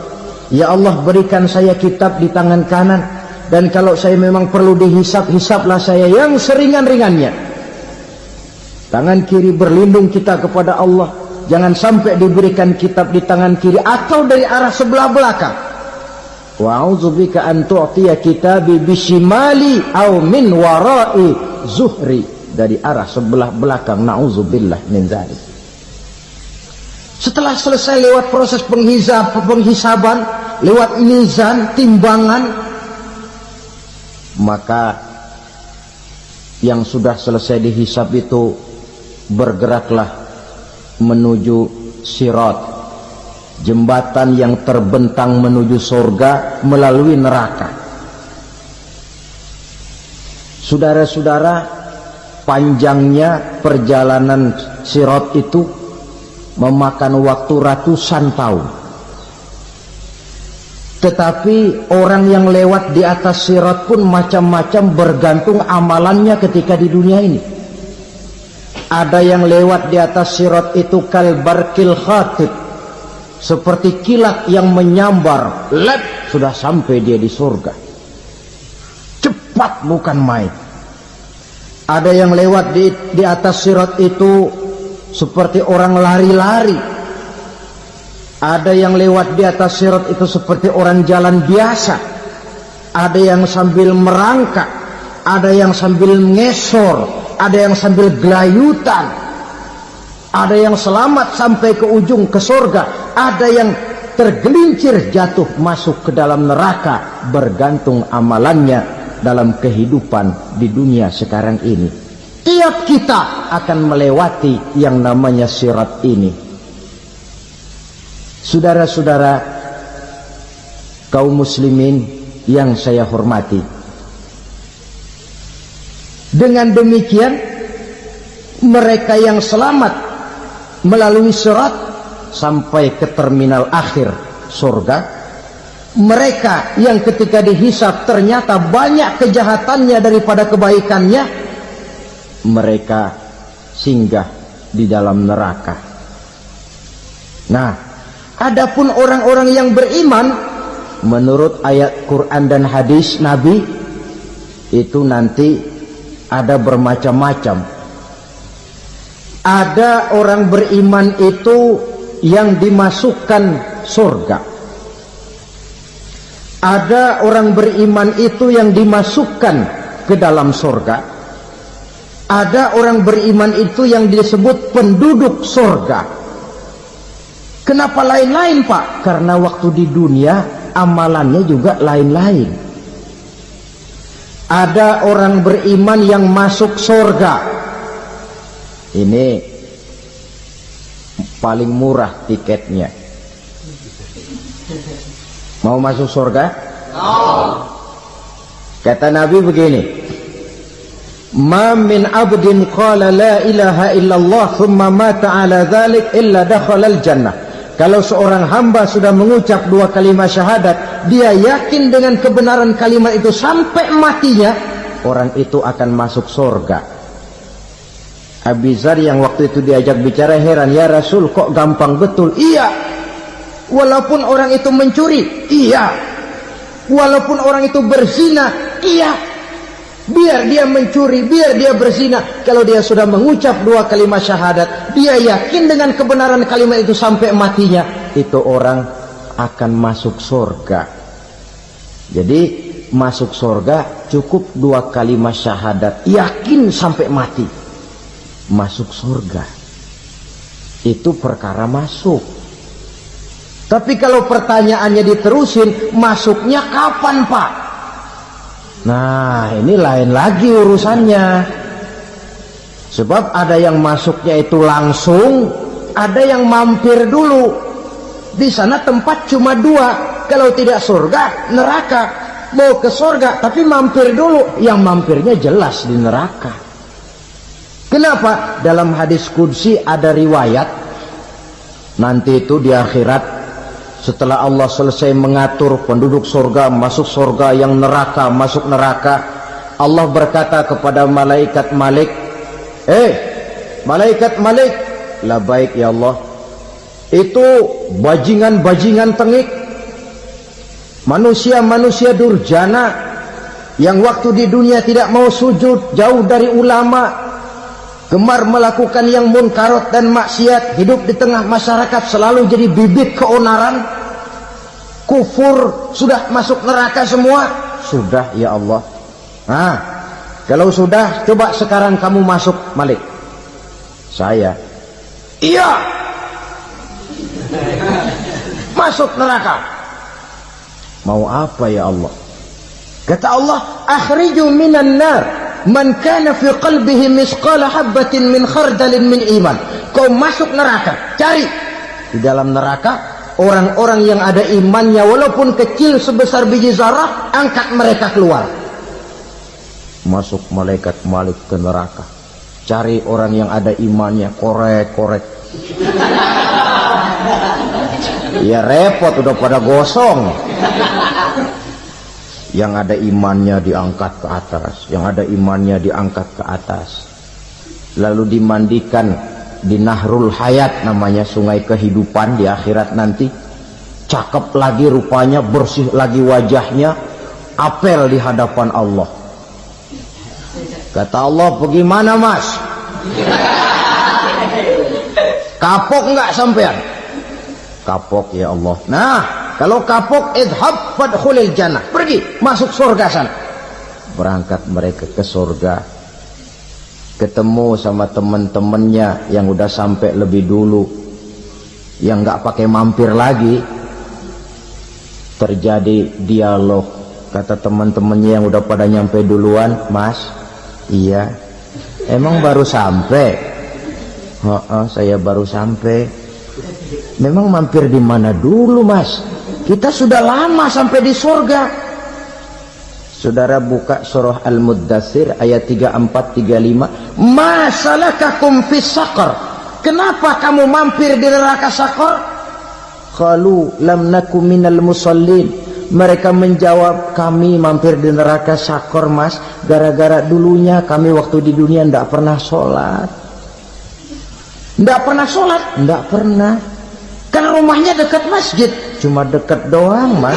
Ya Allah, berikan saya kitab di tangan kanan, dan kalau saya memang perlu dihisab, hisablah saya yang seringan-ringannya. Tangan kiri berlindung kita kepada Allah, jangan sampai diberikan kitab di tangan kiri atau dari arah sebelah belakang. Wa a'udzubika an tu'tiya kitabi bishimali aw min wara'i zuhri, dari arah sebelah belakang. Na'udzubillah min dzalik. Setelah selesai lewat proses penghisaban, lewat mizan, timbangan, maka yang sudah selesai dihisab itu bergeraklah menuju sirat, jembatan yang terbentang menuju surga melalui neraka. Saudara-saudara, panjangnya perjalanan sirat itu memakan waktu ratusan tahun. Tetapi orang yang lewat di atas sirat pun macam-macam, bergantung amalannya ketika di dunia ini. Ada yang lewat di atas sirat itu kal barqil khatib, seperti kilat yang menyambar, lep, sudah sampai dia di surga. Cepat bukan main. Ada yang lewat di atas sirat itu seperti orang lari-lari. Ada yang lewat di atas sirat itu seperti orang jalan biasa. Ada yang sambil merangkak, ada yang sambil ngesor, ada yang sambil gelayutan, ada yang selamat sampai ke ujung ke surga, ada yang tergelincir jatuh masuk ke dalam neraka, bergantung amalannya dalam kehidupan di dunia sekarang ini. Tiap kita akan melewati yang namanya sirat ini. Saudara-saudara kaum muslimin yang saya hormati, dengan demikian mereka yang selamat melalui sirat sampai ke terminal akhir surga, mereka yang ketika dihisab ternyata banyak kejahatannya daripada kebaikannya, mereka singgah di dalam neraka. Nah, adapun orang-orang yang beriman menurut ayat Quran dan hadis Nabi itu nanti ada bermacam-macam. Ada orang beriman itu yang dimasukkan surga. Ada orang beriman itu yang dimasukkan ke dalam surga. Ada orang beriman itu yang disebut penduduk surga. Kenapa lain-lain, Pak? Karena waktu di dunia amalannya juga lain-lain. Ada orang beriman yang masuk surga. Ini paling murah tiketnya. Mau masuk surga? Kata Nabi begini, ma min abdin qala la ilaha illallah thumma mata ala dhalik illa dakhalal jannah. Kalau seorang hamba sudah mengucap dua kalimat syahadat, dia yakin dengan kebenaran kalimat itu sampai matinya, orang itu akan masuk surga. Abi Dzar yang waktu itu diajak bicara heran, ya Rasul kok gampang betul? Iya. Walaupun orang itu mencuri, iya. Walaupun orang itu berzina, iya. Biar dia mencuri, biar dia berzina, kalau dia sudah mengucap dua kalimat syahadat, dia yakin dengan kebenaran kalimat itu sampai matinya, itu orang akan masuk surga. Jadi masuk surga cukup dua kalimat syahadat, yakin sampai mati, masuk surga. Itu perkara masuk. Tapi kalau pertanyaannya diterusin, masuknya kapan, Pak? Nah, ini lain lagi urusannya. Sebab ada yang masuknya itu langsung, ada yang mampir dulu. Di sana tempat cuma dua, kalau tidak surga, neraka. Mau ke surga, tapi mampir dulu. Yang mampirnya jelas di neraka. Kenapa? Dalam hadis qudsi ada riwayat, nanti itu di akhirat, setelah Allah selesai mengatur penduduk surga masuk surga, yang neraka masuk neraka, Allah berkata kepada malaikat Malik, malaikat Malik, labaik ya Allah. Itu bajingan-bajingan tengik, manusia-manusia durjana yang waktu di dunia tidak mau sujud, jauh dari ulama, gemar melakukan yang munkarat dan maksiat, hidup di tengah masyarakat selalu jadi bibit keonaran, kufur, sudah masuk neraka semua. Sudah ya Allah. Nah, kalau sudah, coba sekarang kamu masuk, Malik. Saya, iya, masuk neraka. Mau apa ya Allah? Kata Allah, akhriju minan nar man kana fi qalbihi misqala habatin min khardalin min iman. Kau masuk neraka, cari di dalam neraka orang-orang yang ada imannya walaupun kecil sebesar biji zarah, angkat mereka keluar. Masuk malaikat Malik ke neraka, cari orang yang ada imannya, korek-korek. Ya repot, udah pada gosong. Yang ada imannya diangkat ke atas, yang ada imannya diangkat ke atas, lalu dimandikan di Nahrul Hayat, namanya sungai kehidupan di akhirat nanti. Cakep lagi rupanya, bersih lagi wajahnya, apel di hadapan Allah. Kata Allah, bagaimana mas? Kapok nggak sampean? Kapok ya Allah. Nah, kalau kapok, idhab fadkhulil jannah, pergi masuk surga sana. Berangkat mereka ke surga, ketemu sama teman-temannya yang udah sampai lebih dulu, yang nggak pakai mampir lagi. Terjadi dialog. Kata teman-temannya yang udah pada nyampe duluan, mas, iya, emang baru sampai? Saya baru sampai. Memang mampir di mana dulu mas? Kita sudah lama sampai di surga. Saudara buka surah Al-Muddatsir ayat 34-35. Ma salakakum fis saqar? Kenapa kamu mampir di neraka Saqar? Qalu lam nakum minal musallin. Mereka menjawab, kami mampir di neraka Saqar mas, gara-gara dulunya kami waktu di dunia ndak pernah sholat. Ndak pernah sholat? Ndak pernah. Kan rumahnya dekat masjid, cuma dekat doang mas.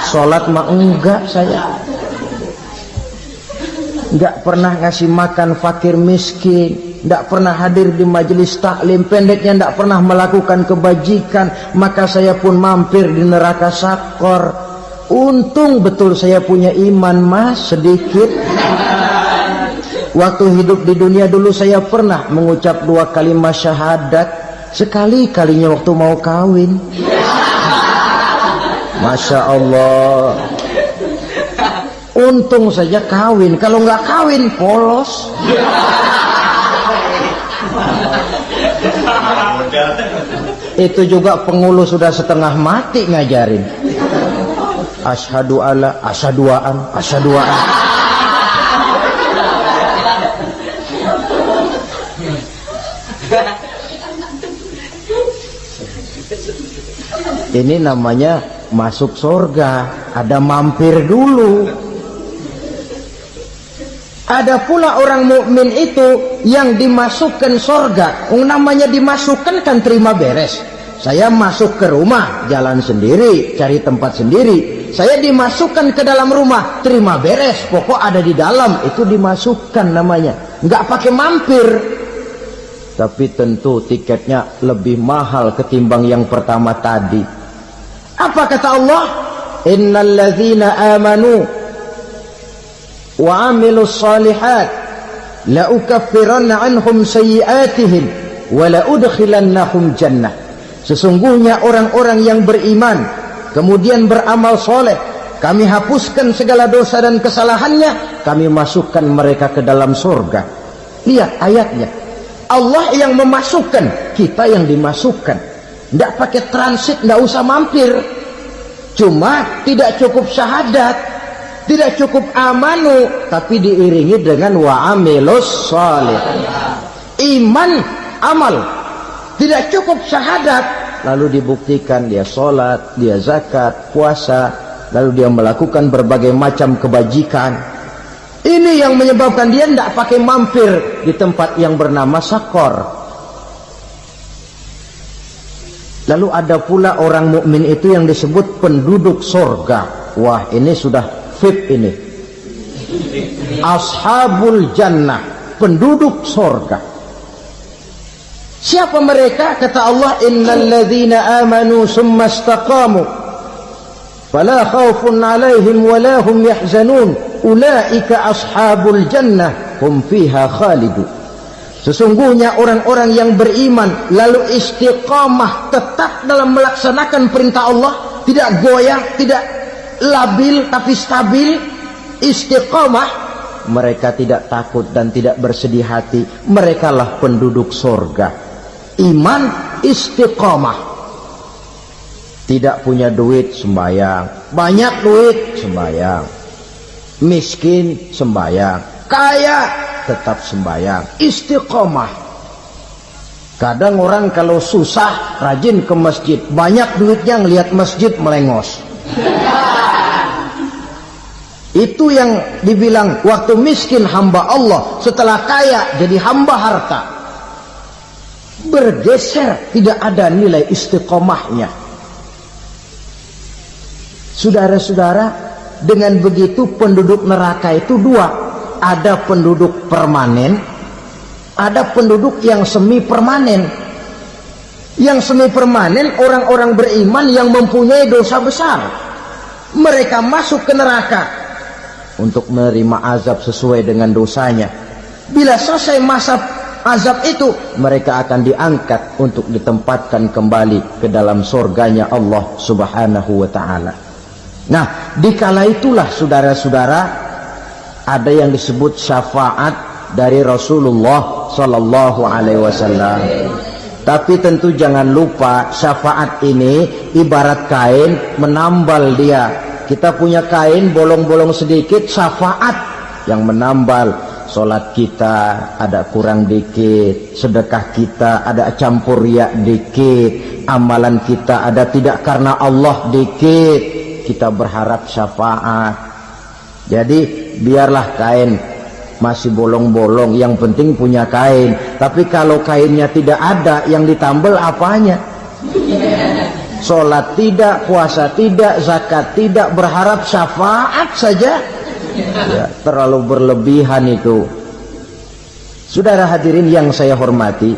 Sholat mah enggak saya. Nggak pernah ngasih makan fakir miskin, nggak pernah hadir di majelis taklim, pendeknya nggak pernah melakukan kebajikan, maka saya pun mampir di neraka Saqar. Untung betul saya punya iman mas, sedikit. Waktu hidup di dunia dulu saya pernah mengucap 2 kalimat syahadat, sekali-kalinya waktu mau kawin. Masya Allah. Untung saja kawin, kalau nggak kawin polos. Itu juga pengulu sudah setengah mati ngajarin. Asyhadu alla, asyaduaan, asyaduaan. Ini namanya masuk surga, ada mampir dulu. Ada pula orang mukmin itu yang dimasukkan surga. Namanya dimasukkan kan terima beres. Saya masuk ke rumah, jalan sendiri, cari tempat sendiri. Saya dimasukkan ke dalam rumah, terima beres, pokok ada di dalam, itu dimasukkan namanya. Nggak pakai mampir. Tapi tentu tiketnya lebih mahal ketimbang yang pertama tadi. Apa kata Allah? Innal ladzina amanu wa amilus salihat la ukaffiranna anhum sayyi'atihim wa la udkhilannahum jannah. Sesungguhnya orang-orang yang beriman kemudian beramal soleh, kami hapuskan segala dosa dan kesalahannya, kami masukkan mereka ke dalam surga. Lihat ayatnya, Allah yang memasukkan, kita yang dimasukkan. Tidak pakai transit, tidak usah mampir. Cuma tidak cukup syahadat, tidak cukup amanu, tapi diiringi dengan wa'amilus salih. Iman, amal. Tidak cukup syahadat, lalu dibuktikan dia sholat, dia zakat, puasa, lalu dia melakukan berbagai macam kebajikan. Ini yang menyebabkan dia tidak pakai mampir di tempat yang bernama Saqar. Lalu ada pula orang mukmin itu yang disebut penduduk surga. Wah, ini sudah VIP ini. Ashabul jannah, penduduk surga. Siapa mereka? Kata Allah, innal ladzina amanu summa istaqamu fala khaufun 'alaihim wa la hum yahzanun ulaika ashabul jannah hum fiha khalidun. Sesungguhnya orang-orang yang beriman lalu istiqamah, tetap dalam melaksanakan perintah Allah, tidak goyah, tidak labil tapi stabil, istiqamah, mereka tidak takut dan tidak bersedih hati. Merekalah penduduk surga. Iman, istiqamah. Tidak punya duit, sembahyang. Banyak duit, sembahyang. Miskin, sembahyang. Kaya, tetap sembahyang. Istiqamah. Kadang orang kalau susah rajin ke masjid, banyak duitnya ngelihat masjid melengos. Itu yang dibilang waktu miskin hamba Allah, setelah kaya jadi hamba harta. Bergeser, tidak ada nilai istiqomahnya. Saudara-saudara, dengan begitu penduduk neraka itu dua. Ada penduduk permanen, ada penduduk yang semi permanen. Yang semi permanen orang-orang beriman yang mempunyai dosa besar. Mereka masuk ke neraka untuk menerima azab sesuai dengan dosanya. Bila selesai masa azab itu, mereka akan diangkat untuk ditempatkan kembali ke dalam surganya Allah Subhanahu wa ta'ala. Nah, dikala itulah saudara-saudara, ada yang disebut syafaat dari Rasulullah Sallallahu Alaihi Wasallam. Tapi tentu jangan lupa, syafaat ini ibarat kain menambal dia. Kita punya kain bolong-bolong sedikit, syafaat yang menambal. Solat kita ada kurang dikit, sedekah kita ada campur riak dikit, amalan kita ada tidak karena Allah dikit. Kita berharap syafaat. Jadi biarlah kain masih bolong-bolong, yang penting punya kain. Tapi kalau kainnya tidak ada, yang ditambal apanya? Sholat tidak, puasa tidak, zakat tidak, berharap syafaat saja. Ya, terlalu berlebihan itu. Saudara hadirin yang saya hormati,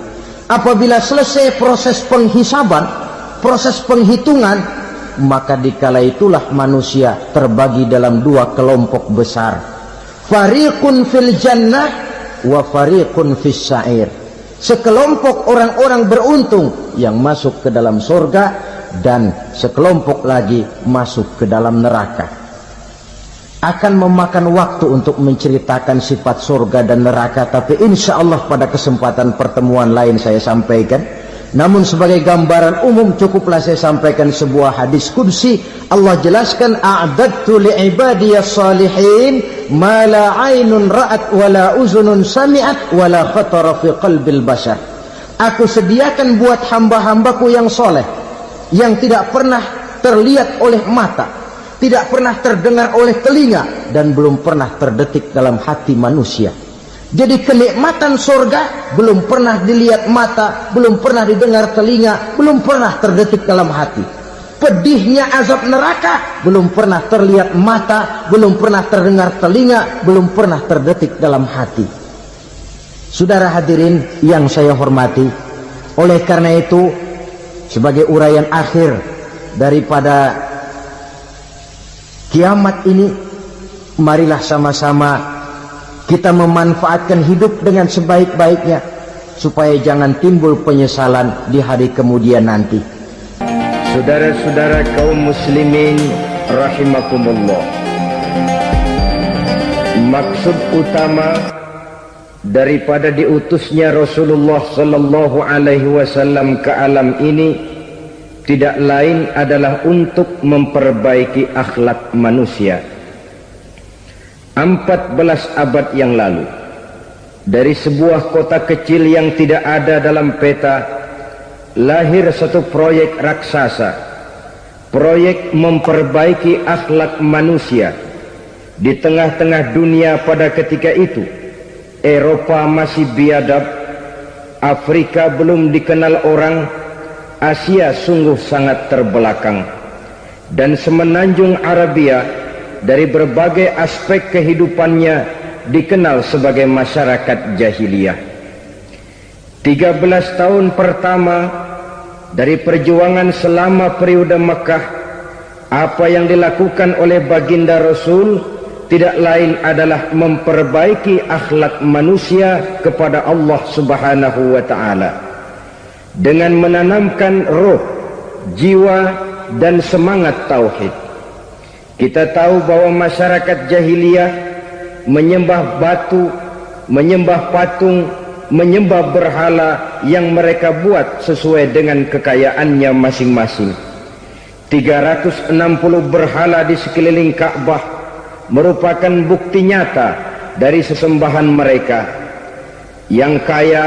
apabila selesai proses penghisaban, proses penghitungan, maka dikala itulah manusia terbagi dalam dua kelompok besar. Fariqun fil jannah wa fariqun fis sa'ir. Sekelompok orang-orang beruntung yang masuk ke dalam surga, dan sekelompok lagi masuk ke dalam neraka. Akan memakan waktu untuk menceritakan sifat surga dan neraka, tapi insya Allah pada kesempatan pertemuan lain saya sampaikan. Namun sebagai gambaran umum cukuplah saya sampaikan sebuah hadis qudsi. Allah jelaskan, a'dadtu li'ibadiyas salihin ma la 'ainun ra'at wa la uzunun sami'at wa la khatara fi qalbil bashar. Aku sediakan buat hamba-hambaku yang soleh, yang tidak pernah terlihat oleh mata, tidak pernah terdengar oleh telinga, dan belum pernah terdetik dalam hati manusia. Jadi kenikmatan surga belum pernah dilihat mata, belum pernah didengar telinga, belum pernah terdetik dalam hati. Pedihnya azab neraka belum pernah terlihat mata, belum pernah terdengar telinga, belum pernah terdetik dalam hati. Saudara hadirin yang saya hormati, oleh karena itu sebagai uraian akhir daripada kiamat ini, marilah sama-sama kita memanfaatkan hidup dengan sebaik-baiknya, supaya jangan timbul penyesalan di hari kemudian nanti. Saudara-saudara kaum muslimin rahimakumullah, maksud utama daripada diutusnya Rasulullah sallallahu alaihi wasallam ke alam ini tidak lain adalah untuk memperbaiki akhlak manusia. 14 abad yang lalu, dari sebuah kota kecil yang tidak ada dalam peta, lahir satu proyek raksasa, proyek memperbaiki akhlak manusia. Di tengah-tengah dunia pada ketika itu, Eropa masih biadab, Afrika belum dikenal orang, Asia sungguh sangat terbelakang, dan semenanjung Arabia dari berbagai aspek kehidupannya dikenal sebagai masyarakat jahiliyah. 13 tahun pertama dari perjuangan selama periode Mekah, apa yang dilakukan oleh baginda Rasul tidak lain adalah memperbaiki akhlak manusia kepada Allah Subhanahu wa ta'ala, dengan menanamkan roh, jiwa, dan semangat tauhid. Kita tahu bahwa masyarakat jahiliyah menyembah batu, menyembah patung, menyembah berhala yang mereka buat sesuai dengan kekayaannya masing-masing. 360 berhala di sekeliling Ka'bah merupakan bukti nyata dari sesembahan mereka. Yang kaya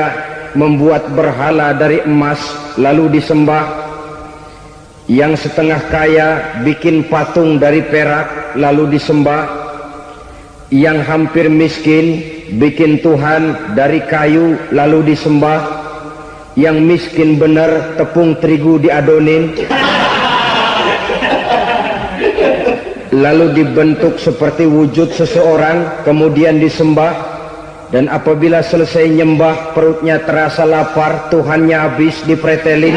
membuat berhala dari emas lalu disembah. Yang setengah kaya bikin patung dari perak lalu disembah. Yang hampir miskin bikin Tuhan dari kayu lalu disembah. Yang miskin benar tepung terigu diadonin lalu dibentuk seperti wujud seseorang kemudian disembah. Dan apabila selesai nyembah perutnya terasa lapar, Tuhannya habis dipretelin.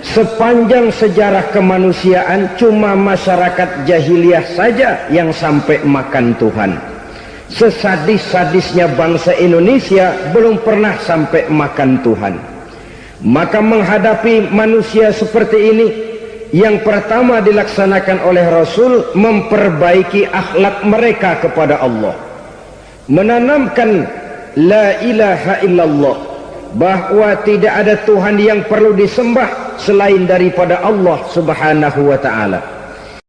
Sepanjang sejarah kemanusiaan cuma masyarakat jahiliyah saja yang sampai makan Tuhan. Sesadis-sadisnya bangsa Indonesia belum pernah sampai makan Tuhan. Maka menghadapi manusia seperti ini, yang pertama dilaksanakan oleh Rasul memperbaiki akhlak mereka kepada Allah. Menanamkan la ilaha illallah, bahwa tidak ada Tuhan yang perlu disembah selain daripada Allah subhanahu wa ta'ala.